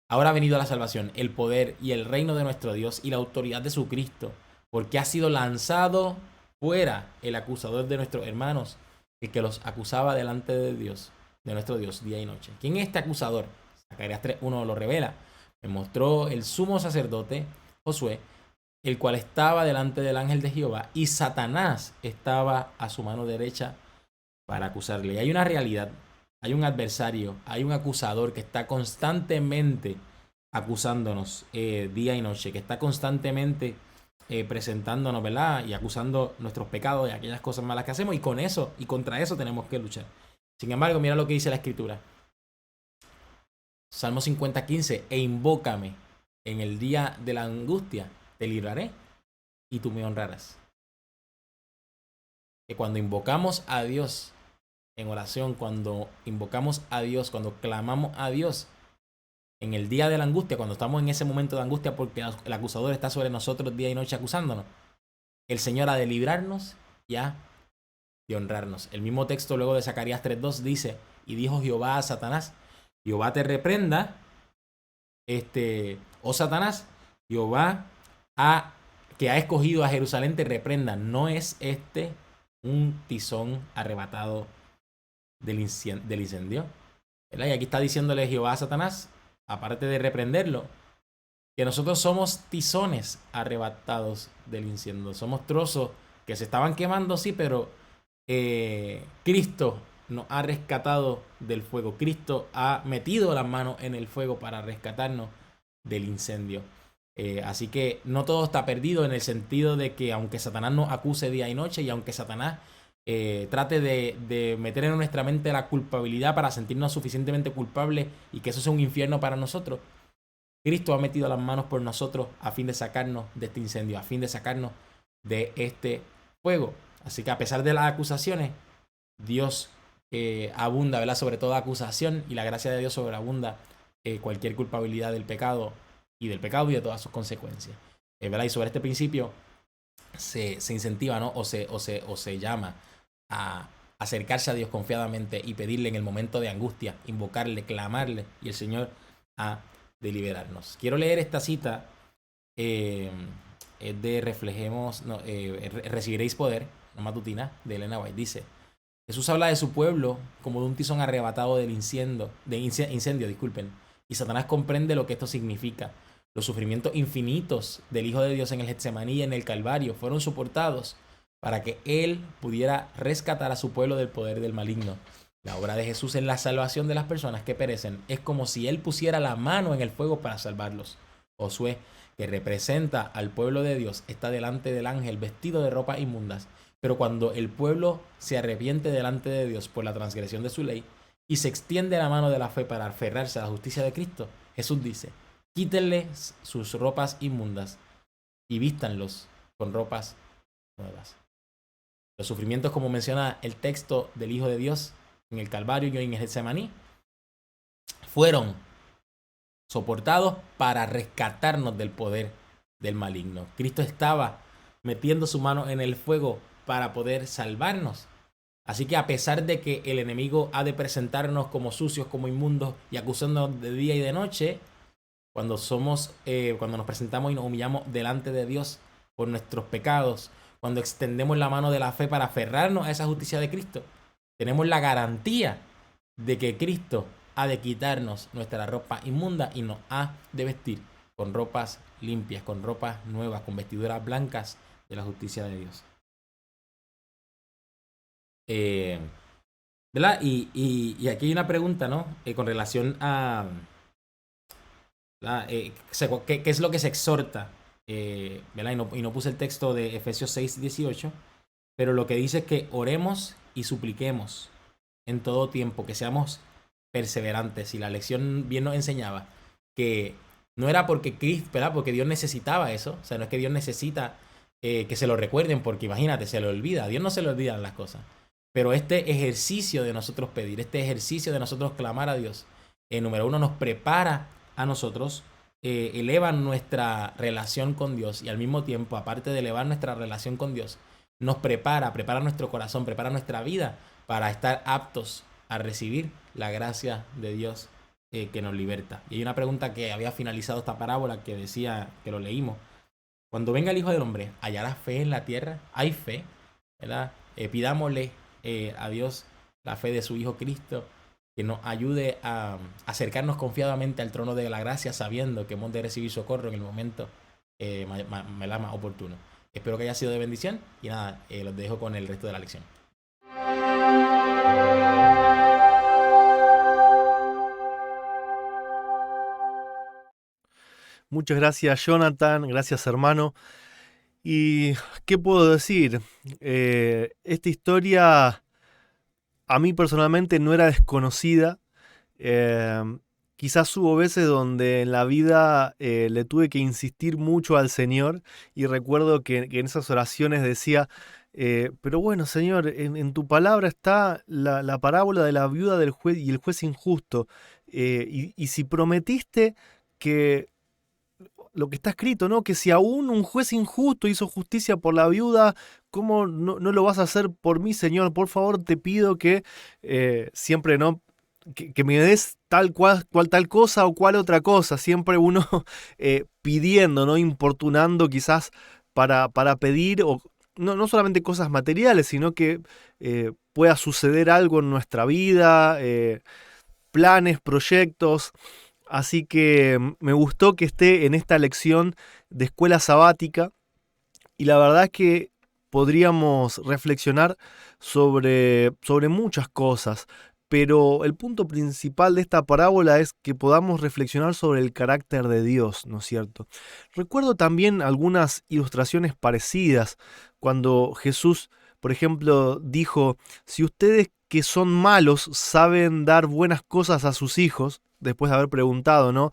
Ahora ha venido la salvación, el poder y el reino de nuestro Dios y la autoridad de su Cristo, porque ha sido lanzado fuera el acusador de nuestros hermanos, el que los acusaba delante de Dios, de nuestro Dios, día y noche. ¿Quién es este acusador? Zacarías 3:1 lo revela. Me mostró el sumo sacerdote, Josué, el cual estaba delante del ángel de Jehová, y Satanás estaba a su mano derecha para acusarle. Y hay una realidad. Hay un adversario, hay un acusador que está constantemente acusándonos día y noche, que está constantemente presentándonos, ¿verdad? Y acusando nuestros pecados y aquellas cosas malas que hacemos, y con eso y contra eso tenemos que luchar. Sin embargo, mira lo que dice la Escritura. Salmo 50:15, e invócame en el día de la angustia, te libraré y tú me honrarás. Que cuando invocamos a Dios en oración, cuando invocamos a Dios, cuando clamamos a Dios en el día de la angustia, cuando estamos en ese momento de angustia porque el acusador está sobre nosotros día y noche acusándonos, el Señor ha de librarnos y ha de honrarnos. El mismo texto luego de Zacarías 3:2 dice, y dijo Jehová a Satanás, Jehová te reprenda, oh Satanás, Jehová ha que ha escogido a Jerusalén te reprenda. ¿No es este un tizón arrebatado del incendio? ¿Verdad? Y aquí está diciéndole Jehová a Satanás, aparte de reprenderlo, que nosotros somos tizones arrebatados del incendio. Somos trozos que se estaban quemando, sí, pero Cristo nos ha rescatado del fuego. Cristo ha metido las manos en el fuego para rescatarnos del incendio. Así que no todo está perdido, en el sentido de que aunque Satanás nos acuse día y noche, y aunque Satanás trate de meter en nuestra mente la culpabilidad para sentirnos suficientemente culpables y que eso sea un infierno para nosotros, Cristo ha metido las manos por nosotros a fin de sacarnos de este incendio, a fin de sacarnos de este fuego. Así que a pesar de las acusaciones, Dios abunda, ¿verdad?, sobre toda acusación, y la gracia de Dios sobreabunda cualquier culpabilidad del pecado y de todas sus consecuencias. ¿Verdad? Y sobre este principio se incentiva, ¿no? o se llama a acercarse a Dios confiadamente y pedirle en el momento de angustia, invocarle, clamarle, y el Señor ha de liberarnos. Quiero leer esta cita, es de Reflejemos, no, Recibiréis Poder, una matutina de Elena White. Dice: Jesús habla de su pueblo como de un tizón arrebatado del incendio, disculpen, y Satanás comprende lo que esto significa. Los sufrimientos infinitos del Hijo de Dios en el Getsemaní y en el Calvario fueron soportados para que Él pudiera rescatar a su pueblo del poder del maligno. La obra de Jesús en la salvación de las personas que perecen es como si Él pusiera la mano en el fuego para salvarlos. Josué, que representa al pueblo de Dios, está delante del ángel vestido de ropas inmundas. Pero cuando el pueblo se arrepiente delante de Dios por la transgresión de su ley y se extiende la mano de la fe para aferrarse a la justicia de Cristo, Jesús dice: quítenles sus ropas inmundas y vístanlos con ropas nuevas. Los sufrimientos, como menciona el texto del Hijo de Dios en el Calvario y en el Getsemaní, fueron soportados para rescatarnos del poder del maligno. Cristo estaba metiendo su mano en el fuego para poder salvarnos. Así que a pesar de que el enemigo ha de presentarnos como sucios, como inmundos, y acusándonos de día y de noche, cuando nos presentamos y nos humillamos delante de Dios por nuestros pecados, cuando extendemos la mano de la fe para aferrarnos a esa justicia de Cristo, tenemos la garantía de que Cristo ha de quitarnos nuestra ropa inmunda y nos ha de vestir con ropas limpias, con ropas nuevas, con vestiduras blancas de la justicia de Dios. ¿Verdad? Y aquí hay una pregunta, ¿no? Con relación a ¿qué es lo que se exhorta? ¿Verdad? Y no puse el texto de Efesios 6:18, pero lo que dice es que oremos y supliquemos en todo tiempo, que seamos perseverantes. Y la lección bien nos enseñaba que no era porque Cristo, ¿verdad?, porque Dios necesitaba eso. O sea, no es que Dios necesita que se lo recuerden, porque imagínate, se lo olvida. A Dios no se le olvidan las cosas. Pero este ejercicio de nosotros pedir, este ejercicio de nosotros clamar a Dios, número uno, nos prepara a nosotros, eleva nuestra relación con Dios, y al mismo tiempo, aparte de elevar nuestra relación con Dios, nos prepara nuestro corazón, prepara nuestra vida para estar aptos a recibir la gracia de Dios que nos liberta. Y hay una pregunta que había finalizado esta parábola que decía, que lo leímos: cuando venga el Hijo del Hombre, ¿hallará fe en la tierra? ¿Hay fe? ¿Verdad? Pidámosle a Dios la fe de su Hijo Cristo, que nos ayude a acercarnos confiadamente al trono de la gracia, sabiendo que hemos de recibir socorro en el momento más oportuno. Espero que haya sido de bendición, y nada, los dejo con el resto de la lección. Muchas gracias, Jonathan, gracias, hermano. ¿Y qué puedo decir? Esta historia a mí personalmente no era desconocida. Quizás hubo veces donde en la vida le tuve que insistir mucho al Señor, y recuerdo que en esas oraciones decía, pero bueno, Señor, en tu palabra está la parábola de la viuda del juez y el juez injusto, y si prometiste que lo que está escrito, ¿no? Que si aún un juez injusto hizo justicia por la viuda, ¿cómo no lo vas a hacer por mí, Señor? Por favor, te pido que siempre, ¿no?, que me des tal cual tal cosa o cual otra cosa. Siempre uno pidiendo, ¿no?, importunando quizás para pedir, o no solamente cosas materiales, sino que pueda suceder algo en nuestra vida, planes, proyectos. Así que me gustó que esté en esta lección de escuela sabática, y la verdad es que podríamos reflexionar sobre muchas cosas, pero el punto principal de esta parábola es que podamos reflexionar sobre el carácter de Dios, ¿no es cierto? Recuerdo también algunas ilustraciones parecidas cuando Jesús, por ejemplo, dijo: si ustedes que son malos saben dar buenas cosas a sus hijos, después de haber preguntado, ¿no?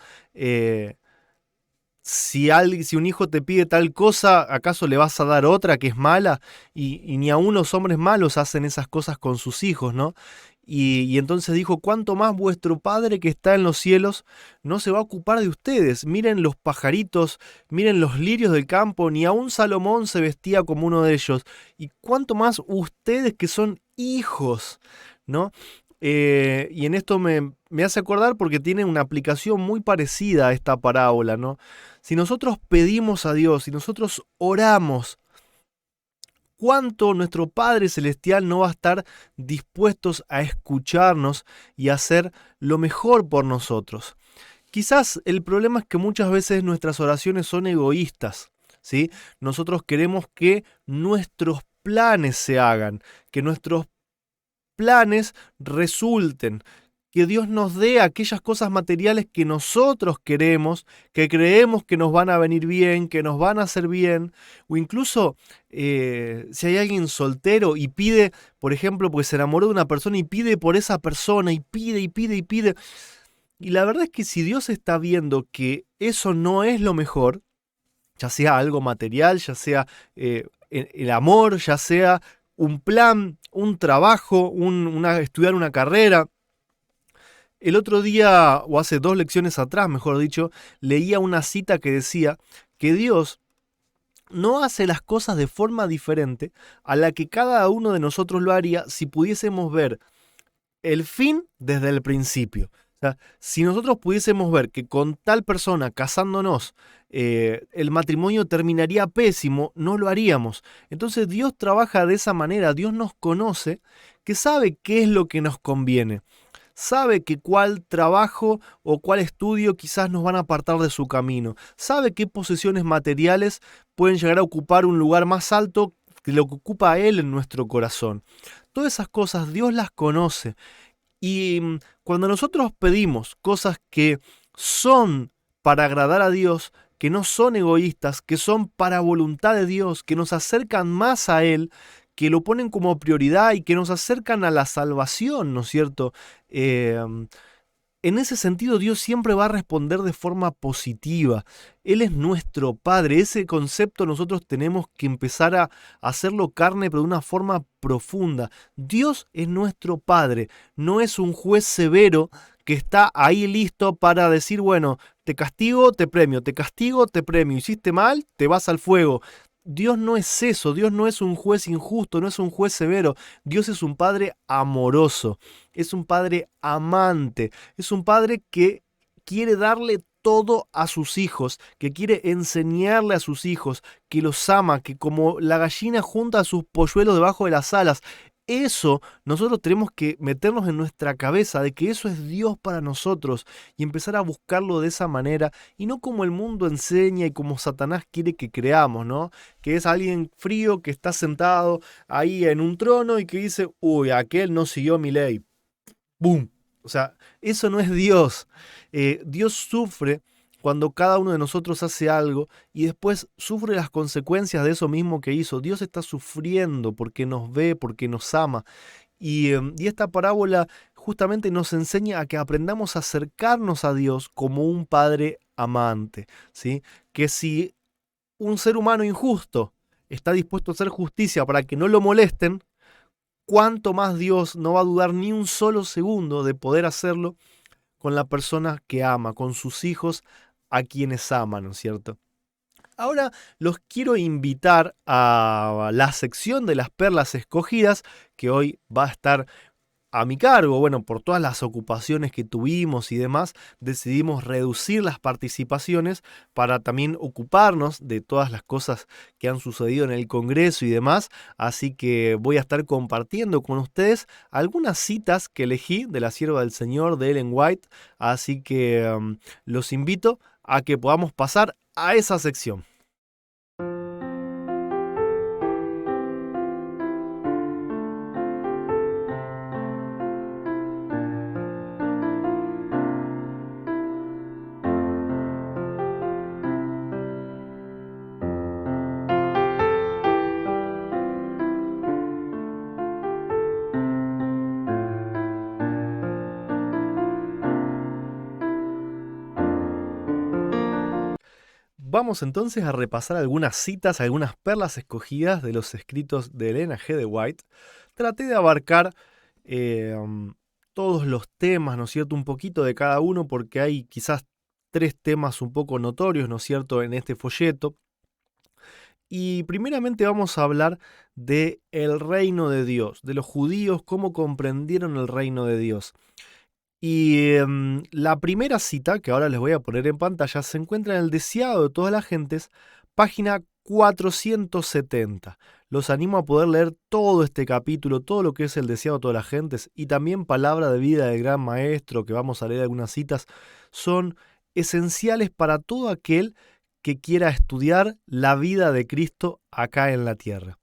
Si un hijo te pide tal cosa, ¿acaso le vas a dar otra que es mala? Y ni aun los hombres malos hacen esas cosas con sus hijos, ¿no? Y entonces dijo: ¿cuánto más vuestro Padre que está en los cielos no se va a ocupar de ustedes? Miren los pajaritos, miren los lirios del campo, ni aun Salomón se vestía como uno de ellos. ¿Y cuánto más ustedes que son hijos, ¿no? Y en esto me hace acordar porque tiene una aplicación muy parecida a esta parábola, ¿no? Si nosotros pedimos a Dios, si nosotros oramos, ¿cuánto nuestro Padre Celestial no va a estar dispuestos a escucharnos y a hacer lo mejor por nosotros? Quizás el problema es que muchas veces nuestras oraciones son egoístas, ¿sí? Nosotros queremos que nuestros planes se hagan, que nuestros planes resulten, que Dios nos dé aquellas cosas materiales que nosotros queremos, que creemos que nos van a venir bien, que nos van a hacer bien, o incluso si hay alguien soltero y pide, por ejemplo, porque se enamoró de una persona y pide por esa persona y pide y pide y pide. Y la verdad es que si Dios está viendo que eso no es lo mejor, ya sea algo material, ya sea el amor, ya sea un plan, un trabajo, estudiar una carrera. El otro día, o hace 2 lecciones atrás, mejor dicho, leía una cita que decía que Dios no hace las cosas de forma diferente a la que cada uno de nosotros lo haría si pudiésemos ver el fin desde el principio. O sea, si nosotros pudiésemos ver que con tal persona casándonos el matrimonio terminaría pésimo, no lo haríamos. Entonces Dios trabaja de esa manera, Dios nos conoce, que sabe qué es lo que nos conviene. Sabe que cuál trabajo o cuál estudio quizás nos van a apartar de su camino. Sabe qué posesiones materiales pueden llegar a ocupar un lugar más alto que lo que ocupa a Él en nuestro corazón. Todas esas cosas Dios las conoce. Y cuando nosotros pedimos cosas que son para agradar a Dios, que no son egoístas, que son para voluntad de Dios, que nos acercan más a Él, que lo ponen como prioridad y que nos acercan a la salvación, ¿no es cierto? En ese sentido, Dios siempre va a responder de forma positiva. Él es nuestro Padre. Ese concepto nosotros tenemos que empezar a hacerlo carne, pero de una forma profunda. Dios es nuestro Padre. No es un juez severo que está ahí listo para decir: bueno, te castigo, te premio, te castigo, te premio. Hiciste mal, te vas al fuego. Dios no es eso, Dios no es un juez injusto, no es un juez severo. Dios es un Padre amoroso, es un Padre amante, es un Padre que quiere darle todo a sus hijos, que quiere enseñarle a sus hijos, que los ama, que como la gallina junta a sus polluelos debajo de las alas. Eso nosotros tenemos que meternos en nuestra cabeza de que eso es Dios para nosotros y empezar a buscarlo de esa manera y no como el mundo enseña y como Satanás quiere que creamos, ¿no? Que es alguien frío que está sentado ahí en un trono y que dice: uy, aquel no siguió mi ley. ¡Bum! O sea, eso no es Dios. Dios sufre cuando cada uno de nosotros hace algo y después sufre las consecuencias de eso mismo que hizo. Dios está sufriendo porque nos ve, porque nos ama. Y esta parábola justamente nos enseña a que aprendamos a acercarnos a Dios como un Padre amante, ¿sí? Que si un ser humano injusto está dispuesto a hacer justicia para que no lo molesten, cuánto más Dios no va a dudar ni un solo segundo de poder hacerlo con la persona que ama, con sus hijos a quienes ama, ¿no es cierto? Ahora los quiero invitar a la sección de las perlas escogidas, que hoy va a estar a mi cargo. Bueno, por todas las ocupaciones que tuvimos y demás, decidimos reducir las participaciones para también ocuparnos de todas las cosas que han sucedido en el Congreso y demás. Así que voy a estar compartiendo con ustedes algunas citas que elegí de la Sierva del Señor de Ellen White. Así que los invito a que podamos pasar a esa sección. Vamos entonces a repasar algunas citas, algunas perlas escogidas de los escritos de Elena G. de White. Traté de abarcar todos los temas, ¿no es cierto? Un poquito de cada uno, porque hay quizás 3 temas un poco notorios, ¿no es cierto?, en este folleto. Y primeramente vamos a hablar de el reino de Dios, de los judíos, cómo comprendieron el reino de Dios. Y la primera cita, que ahora les voy a poner en pantalla, se encuentra en el Deseado de todas las gentes, página 470. Los animo a poder leer todo este capítulo, todo lo que es el Deseado de todas las gentes, y también Palabra de Vida del Gran Maestro, que vamos a leer algunas citas, son esenciales para todo aquel que quiera estudiar la vida de Cristo acá en la tierra.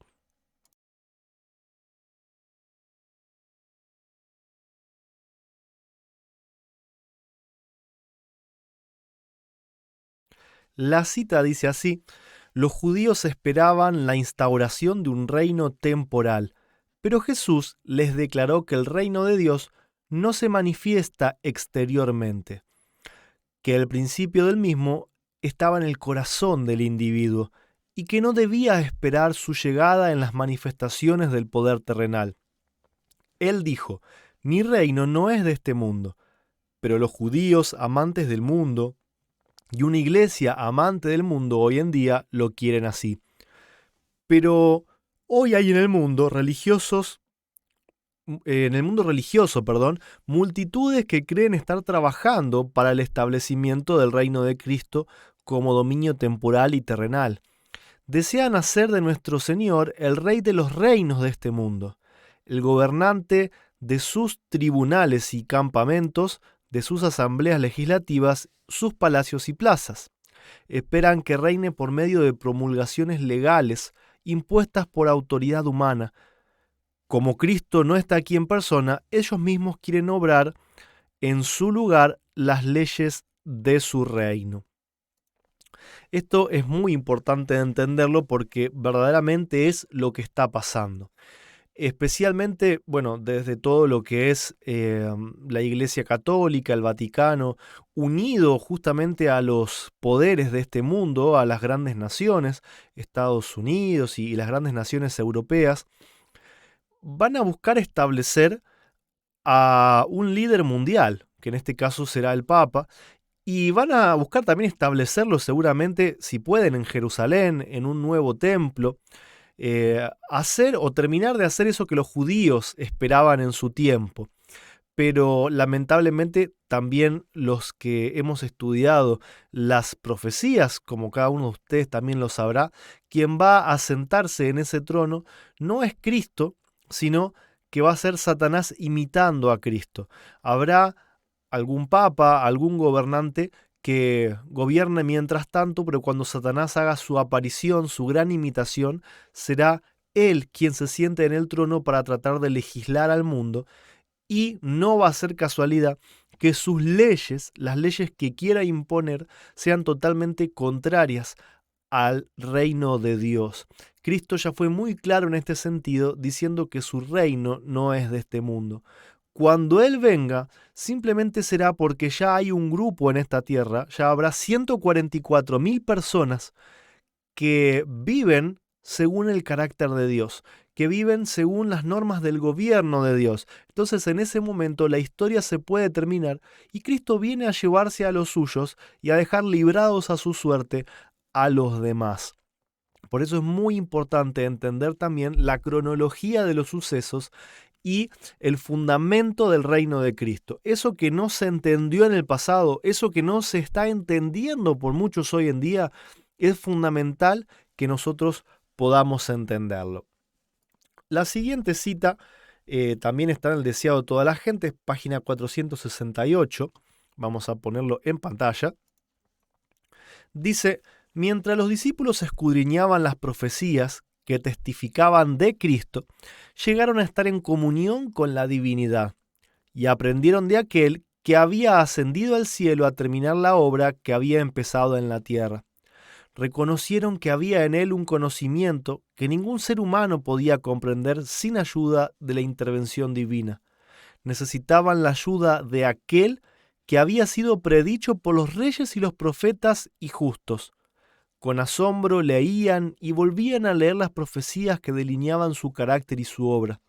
La cita dice así: los judíos esperaban la instauración de un reino temporal, pero Jesús les declaró que el reino de Dios no se manifiesta exteriormente, que el principio del mismo estaba en el corazón del individuo y que no debía esperar su llegada en las manifestaciones del poder terrenal. Él dijo: mi reino no es de este mundo, pero los judíos amantes del mundo y una iglesia amante del mundo hoy en día lo quieren así. Pero hoy hay en el mundo religioso, multitudes que creen estar trabajando para el establecimiento del reino de Cristo como dominio temporal y terrenal. Desean hacer de nuestro Señor el rey de los reinos de este mundo, el gobernante de sus tribunales y campamentos, de sus asambleas legislativas, sus palacios y plazas. Esperan que reine por medio de promulgaciones legales impuestas por autoridad humana. Como Cristo no está aquí en persona, ellos mismos quieren obrar en su lugar las leyes de su reino. Esto es muy importante de entenderlo porque verdaderamente es lo que está pasando. Especialmente, desde todo lo que es la Iglesia Católica, el Vaticano, unido justamente a los poderes de este mundo, a las grandes naciones, Estados Unidos y las grandes naciones europeas, van a buscar establecer a un líder mundial, que en este caso será el Papa, y van a buscar también establecerlo seguramente, si pueden, en Jerusalén, en un nuevo templo, hacer o terminar de hacer eso que los judíos esperaban en su tiempo. Pero lamentablemente también los que hemos estudiado las profecías, como cada uno de ustedes también lo sabrá, quien va a sentarse en ese trono no es Cristo, sino que va a ser Satanás imitando a Cristo. Habrá algún papa, algún gobernante que gobierne mientras tanto, pero cuando Satanás haga su aparición, su gran imitación, será él quien se siente en el trono para tratar de legislar al mundo, y no va a ser casualidad que sus leyes, las leyes que quiera imponer, sean totalmente contrarias al reino de Dios. Cristo ya fue muy claro en este sentido, diciendo que su reino no es de este mundo. Cuando Él venga, simplemente será porque ya hay un grupo en esta tierra, ya habrá 144.000 personas que viven según el carácter de Dios, que viven según las normas del gobierno de Dios. Entonces, en ese momento la historia se puede terminar y Cristo viene a llevarse a los suyos y a dejar librados a su suerte a los demás. Por eso es muy importante entender también la cronología de los sucesos y el fundamento del reino de Cristo. Eso que no se entendió en el pasado, eso que no se está entendiendo por muchos hoy en día, es fundamental que nosotros podamos entenderlo. La siguiente cita también está en el Deseado de toda la gente, página 468. Vamos a ponerlo en pantalla. Dice: mientras los discípulos escudriñaban las profecías que testificaban de Cristo, llegaron a estar en comunión con la divinidad y aprendieron de aquel que había ascendido al cielo a terminar la obra que había empezado en la tierra. Reconocieron que había en él un conocimiento que ningún ser humano podía comprender sin ayuda de la intervención divina. Necesitaban la ayuda de aquel que había sido predicho por los reyes y los profetas y justos. Con asombro leían y volvían a leer las profecías que delineaban su carácter y su obra.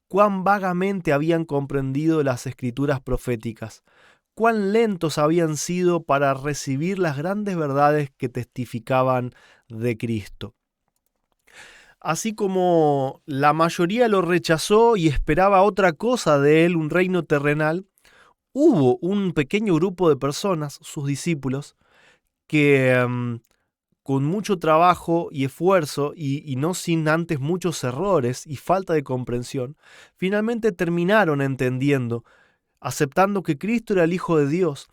Cuán vagamente habían comprendido las escrituras proféticas, cuán lentos habían sido para recibir las grandes verdades que testificaban de Cristo. Así como la mayoría lo rechazó y esperaba otra cosa de él, un reino terrenal, hubo un pequeño grupo de personas, sus discípulos, que con mucho trabajo y esfuerzo y no sin antes muchos errores y falta de comprensión, finalmente terminaron entendiendo, aceptando que Cristo era el Hijo de Dios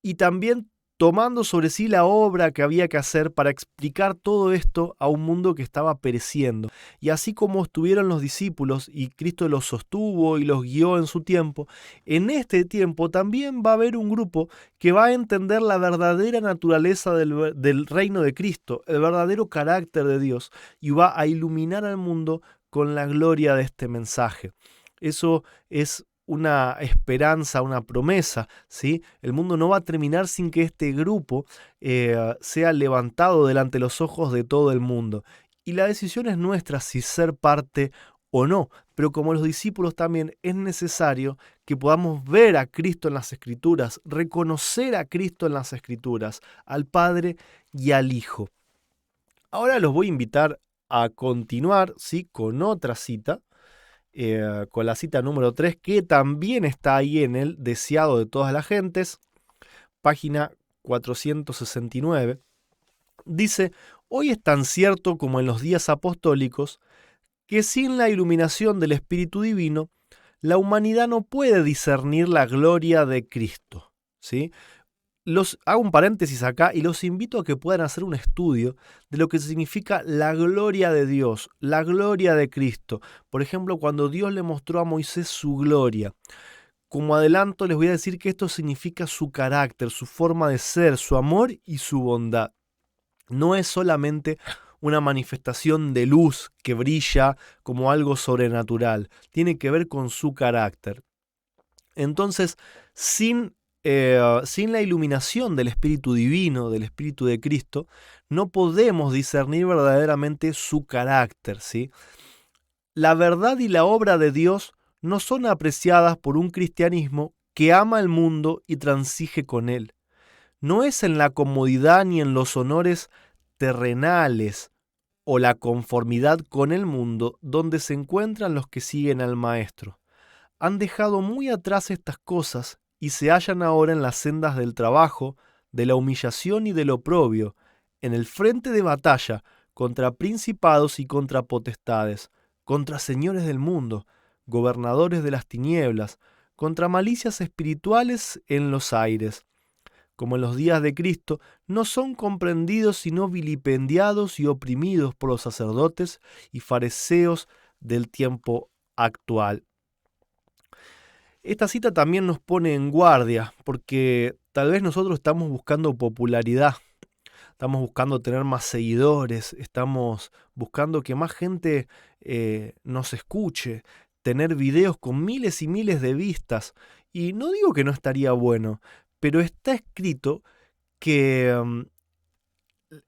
y también tomando sobre sí la obra que había que hacer para explicar todo esto a un mundo que estaba pereciendo. Y así como estuvieron los discípulos y Cristo los sostuvo y los guió en su tiempo, en este tiempo también va a haber un grupo que va a entender la verdadera naturaleza del reino de Cristo, el verdadero carácter de Dios, y va a iluminar al mundo con la gloria de este mensaje. Eso es una esperanza, una promesa, ¿sí? El mundo no va a terminar sin que este grupo sea levantado delante de los ojos de todo el mundo. Y la decisión es nuestra si ser parte o no, pero como los discípulos también es necesario que podamos ver a Cristo en las Escrituras, reconocer a Cristo en las Escrituras, al Padre y al Hijo. Ahora los voy a invitar a continuar, ¿sí?, con otra cita. Con la cita número 3, que también está ahí en el Deseado de todas las gentes, página 469. Dice: hoy es tan cierto como en los días apostólicos que sin la iluminación del Espíritu Divino, la humanidad no puede discernir la gloria de Cristo, ¿sí? Hago un paréntesis acá y los invito a que puedan hacer un estudio de lo que significa la gloria de Dios, la gloria de Cristo. Por ejemplo, cuando Dios le mostró a Moisés su gloria. Como adelanto, les voy a decir que esto significa su carácter, su forma de ser, su amor y su bondad. No es solamente una manifestación de luz que brilla como algo sobrenatural. Tiene que ver con su carácter. Entonces, sin la iluminación del Espíritu Divino, del Espíritu de Cristo, no podemos discernir verdaderamente su carácter, ¿sí? La verdad y la obra de Dios no son apreciadas por un cristianismo que ama el mundo y transige con él. No es en la comodidad ni en los honores terrenales o la conformidad con el mundo donde se encuentran los que siguen al Maestro. Han dejado muy atrás estas cosas y se hallan ahora en las sendas del trabajo, de la humillación y del oprobio, en el frente de batalla contra principados y contra potestades, contra señores del mundo, gobernadores de las tinieblas, contra malicias espirituales en los aires. Como en los días de Cristo, no son comprendidos sino vilipendiados y oprimidos por los sacerdotes y fariseos del tiempo actual. Esta cita también nos pone en guardia, porque tal vez nosotros estamos buscando popularidad, estamos buscando tener más seguidores, estamos buscando que más gente nos escuche, tener videos con miles y miles de vistas. Y no digo que no estaría bueno, pero está escrito que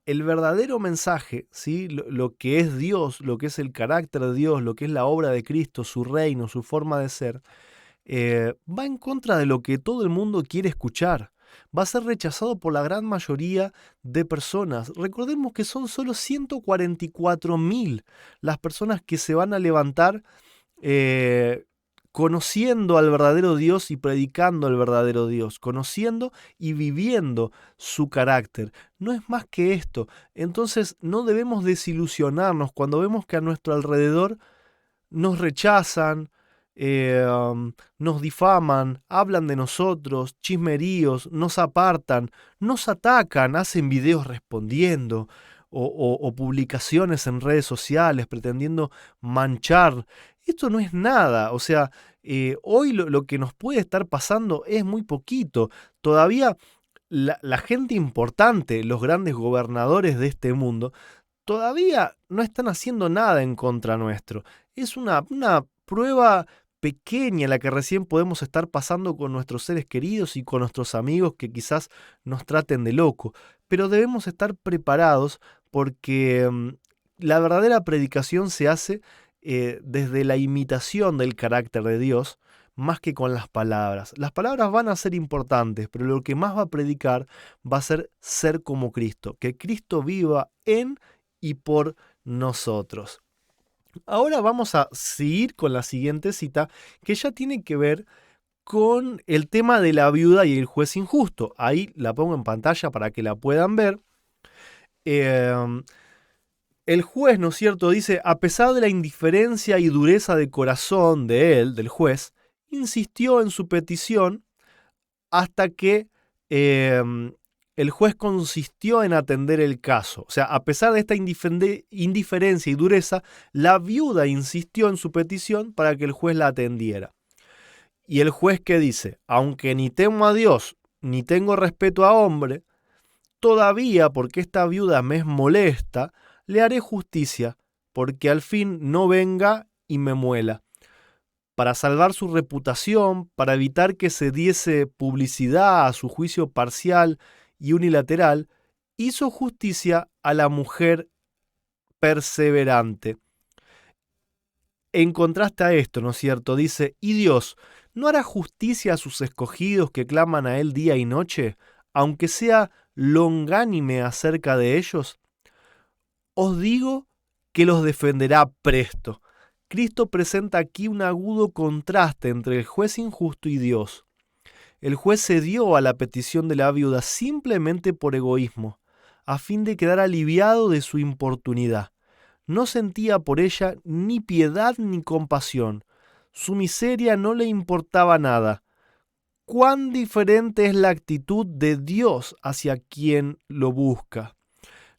el verdadero mensaje, ¿sí?, lo que es Dios, lo que es el carácter de Dios, lo que es la obra de Cristo, su reino, su forma de ser, va en contra de lo que todo el mundo quiere escuchar. Va a ser rechazado por la gran mayoría de personas. Recordemos que son solo 144.000 las personas que se van a levantar eh, conociendo al verdadero Dios y predicando al verdadero Dios, conociendo y viviendo su carácter. No es más que esto. Entonces no debemos desilusionarnos cuando vemos que a nuestro alrededor nos rechazan, nos difaman, hablan de nosotros, chismeríos, nos apartan, nos atacan, hacen videos respondiendo o publicaciones en redes sociales pretendiendo manchar. Esto no es nada, o sea, hoy lo que nos puede estar pasando es muy poquito. Todavía la gente importante, los grandes gobernadores de este mundo, todavía no están haciendo nada en contra nuestro. Es una prueba pequeña la que recién podemos estar pasando con nuestros seres queridos y con nuestros amigos que quizás nos traten de loco. Pero debemos estar preparados porque la verdadera predicación se hace desde la imitación del carácter de Dios, más que con las palabras. Las palabras van a ser importantes, pero lo que más va a predicar va a ser como Cristo, que Cristo viva en y por nosotros. Ahora vamos a seguir con la siguiente cita, que ya tiene que ver con el tema de la viuda y el juez injusto. Ahí la pongo en pantalla para que la puedan ver. El juez, ¿no es cierto?, dice, a pesar de la indiferencia y dureza de corazón de él, del juez, insistió en su petición hasta que el juez consistió en atender el caso. O sea, a pesar de esta indiferencia y dureza, la viuda insistió en su petición para que el juez la atendiera. Y el juez que dice, aunque ni temo a Dios, ni tengo respeto a hombre, todavía, porque esta viuda me es molesta, le haré justicia, porque al fin no venga y me muela. Para salvar su reputación, para evitar que se diese publicidad a su juicio parcial y unilateral, hizo justicia a la mujer perseverante. En contraste a esto, ¿no es cierto? Dice, ¿y Dios no hará justicia a sus escogidos que claman a Él día y noche, aunque sea longánime acerca de ellos? Os digo que los defenderá presto. Cristo presenta aquí un agudo contraste entre el juez injusto y Dios. El juez cedió a la petición de la viuda simplemente por egoísmo, a fin de quedar aliviado de su importunidad. No sentía por ella ni piedad ni compasión. Su miseria no le importaba nada. Cuán diferente es la actitud de Dios hacia quien lo busca.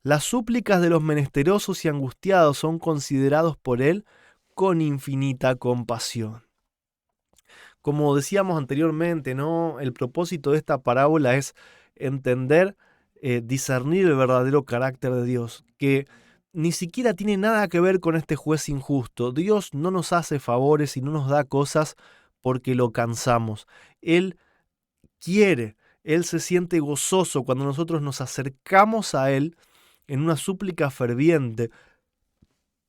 Las súplicas de los menesterosos y angustiados son considerados por Él con infinita compasión. Como decíamos anteriormente, ¿no? El propósito de esta parábola es entender, discernir el verdadero carácter de Dios, que ni siquiera tiene nada que ver con este juez injusto. Dios no nos hace favores y no nos da cosas porque lo cansamos. Él quiere, Él se siente gozoso cuando nosotros nos acercamos a Él en una súplica ferviente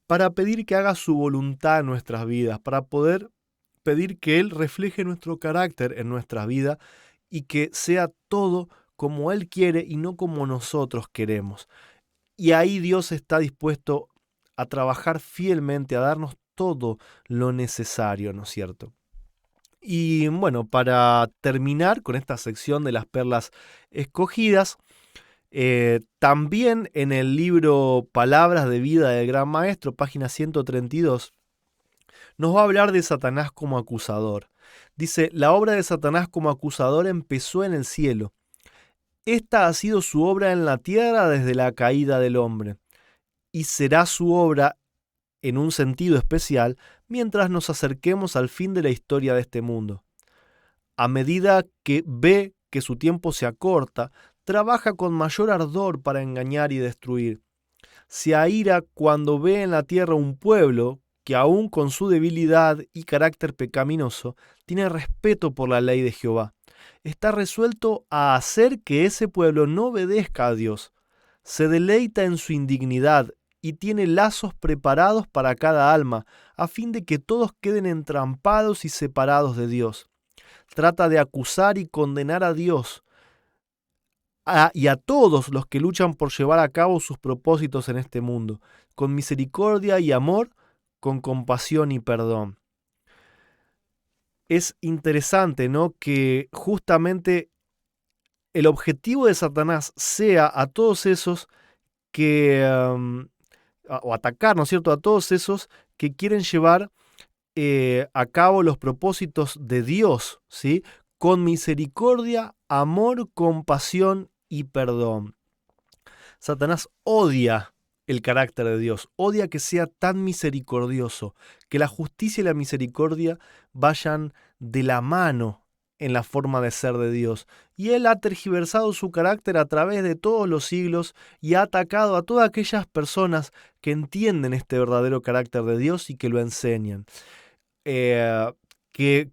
para pedir que haga su voluntad en nuestras vidas, para poder pedir que Él refleje nuestro carácter en nuestra vida y que sea todo como Él quiere y no como nosotros queremos. Y ahí Dios está dispuesto a trabajar fielmente, a darnos todo lo necesario, ¿no es cierto? Y bueno, para terminar con esta sección de las perlas escogidas, también en el libro Palabras de Vida del Gran Maestro, página 132, nos va a hablar de Satanás como acusador. Dice, la obra de Satanás como acusador empezó en el cielo. Esta ha sido su obra en la tierra desde la caída del hombre, y será su obra en un sentido especial mientras nos acerquemos al fin de la historia de este mundo. A medida que ve que su tiempo se acorta, trabaja con mayor ardor para engañar y destruir. Se aira cuando ve en la tierra un pueblo que aun con su debilidad y carácter pecaminoso, tiene respeto por la ley de Jehová. Está resuelto a hacer que ese pueblo no obedezca a Dios. Se deleita en su indignidad y tiene lazos preparados para cada alma, a fin de que todos queden entrampados y separados de Dios. Trata de acusar y condenar a Dios y a todos los que luchan por llevar a cabo sus propósitos en este mundo, con misericordia y amor, con compasión y perdón. es interesante, ¿no?, que justamente el objetivo de Satanás sea a todos esos que, o atacar, ¿no es cierto?, a todos esos que quieren llevar a cabo los propósitos de Dios, ¿sí?, con misericordia, amor, compasión y perdón. Satanás odia el carácter de Dios, odia que sea tan misericordioso, que la justicia y la misericordia vayan de la mano en la forma de ser de Dios. Y él ha tergiversado su carácter a través de todos los siglos y ha atacado a todas aquellas personas que entienden este verdadero carácter de Dios y que lo enseñan. Que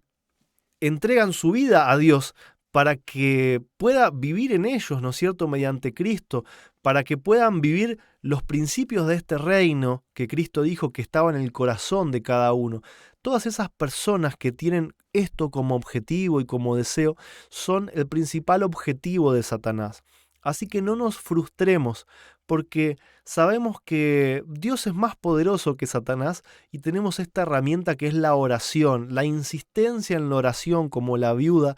entregan su vida a Dios para que pueda vivir en ellos, ¿no es cierto?, mediante Cristo, para que puedan vivir los principios de este reino que Cristo dijo que estaba en el corazón de cada uno. Todas esas personas que tienen esto como objetivo y como deseo son el principal objetivo de Satanás. Así que no nos frustremos, porque sabemos que Dios es más poderoso que Satanás y tenemos esta herramienta que es la oración, la insistencia en la oración como la viuda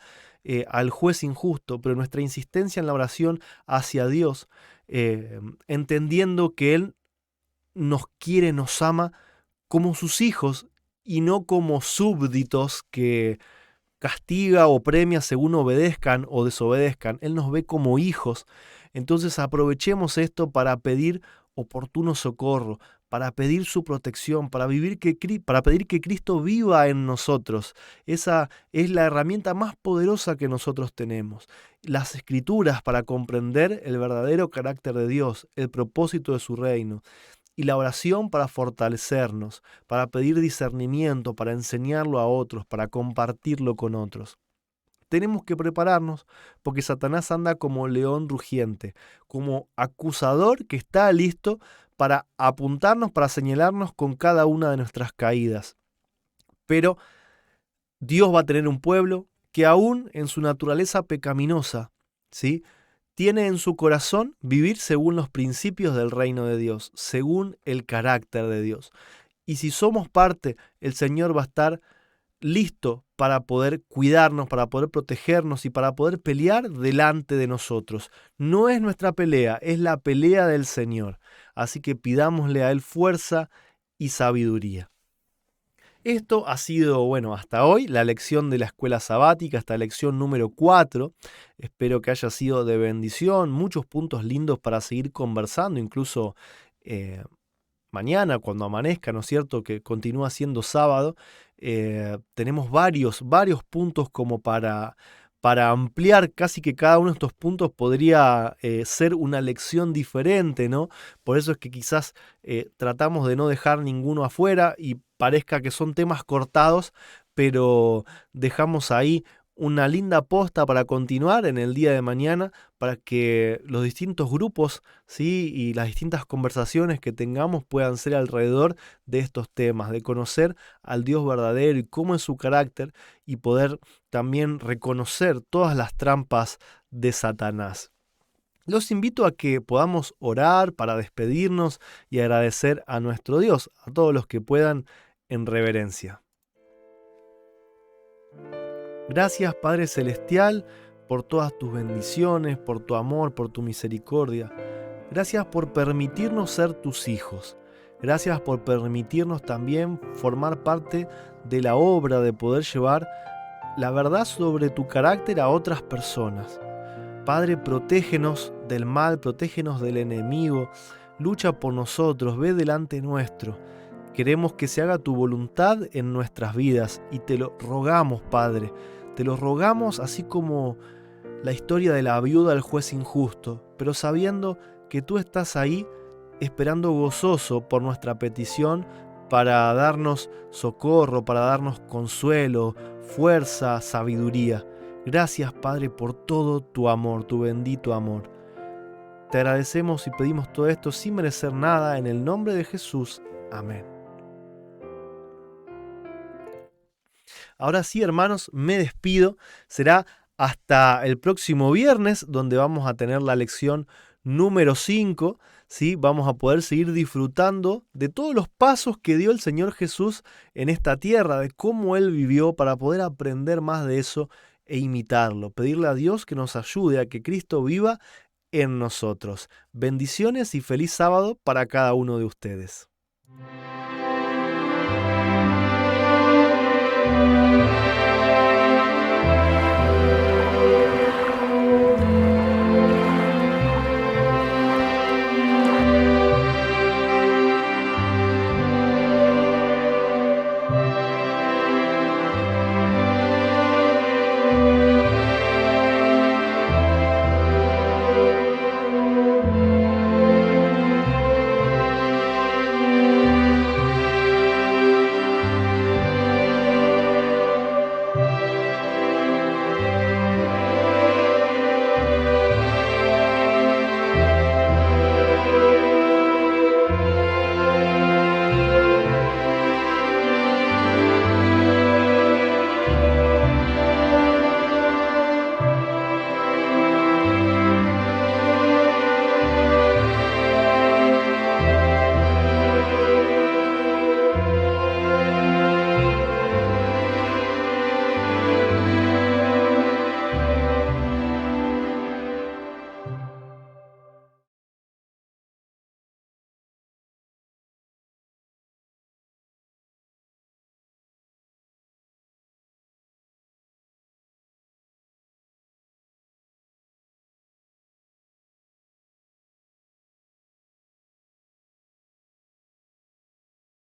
al juez injusto, pero nuestra insistencia en la oración hacia Dios, entendiendo que Él nos quiere, nos ama como sus hijos y no como súbditos que castiga o premia según obedezcan o desobedezcan. Él nos ve como hijos. Entonces aprovechemos esto para pedir oportuno socorro, para pedir su protección, para pedir que Cristo viva en nosotros. Esa es la herramienta más poderosa que nosotros tenemos. Las Escrituras para comprender el verdadero carácter de Dios, el propósito de su reino. Y la oración para fortalecernos, para pedir discernimiento, para enseñarlo a otros, para compartirlo con otros. Tenemos que prepararnos porque Satanás anda como león rugiente, como acusador que está listo para apuntarnos, para señalarnos con cada una de nuestras caídas. Pero Dios va a tener un pueblo que aún en su naturaleza pecaminosa, ¿sí?, tiene en su corazón vivir según los principios del reino de Dios, según el carácter de Dios. Y si somos parte, el Señor va a estar listo para poder cuidarnos, para poder protegernos y para poder pelear delante de nosotros. No es nuestra pelea, es la pelea del Señor. Así que pidámosle a Él fuerza y sabiduría. Esto ha sido, bueno, hasta hoy, la lección de la escuela sabática, esta lección número 4. Espero que haya sido de bendición, muchos puntos lindos para seguir conversando, incluso mañana cuando amanezca, ¿no es cierto?, que continúa siendo sábado. Tenemos varios puntos como para ampliar. Casi que cada uno de estos puntos podría ser una lección diferente, ¿no? Por eso es que quizás tratamos de no dejar ninguno afuera y parezca que son temas cortados, pero dejamos ahí una linda posta para continuar en el día de mañana, para que los distintos grupos, ¿sí?, y las distintas conversaciones que tengamos puedan ser alrededor de estos temas, de conocer al Dios verdadero y cómo es su carácter, y poder también reconocer todas las trampas de Satanás. Los invito a que podamos orar para despedirnos y agradecer a nuestro Dios, a todos los que puedan, en reverencia. Gracias, Padre Celestial, por todas tus bendiciones, por tu amor, por tu misericordia. Gracias por permitirnos ser tus hijos. Gracias por permitirnos también formar parte de la obra de poder llevar la verdad sobre tu carácter a otras personas. Padre, protégenos del mal, protégenos del enemigo, lucha por nosotros, ve delante nuestro. Queremos que se haga tu voluntad en nuestras vidas y te lo rogamos, Padre. Te lo rogamos así como la historia de la viuda del juez injusto, pero sabiendo que tú estás ahí esperando gozoso por nuestra petición para darnos socorro, para darnos consuelo, fuerza, sabiduría. Gracias, Padre, por todo tu amor, tu bendito amor. Te agradecemos y pedimos todo esto sin merecer nada, en el nombre de Jesús. Amén. Ahora sí, hermanos, me despido. Será hasta el próximo viernes, donde vamos a tener la lección número 5. ¿sí? Vamos a poder seguir disfrutando de todos los pasos que dio el Señor Jesús en esta tierra, de cómo Él vivió, para poder aprender más de eso e imitarlo. Pedirle a Dios que nos ayude a que Cristo viva en nosotros. Bendiciones y feliz sábado para cada uno de ustedes.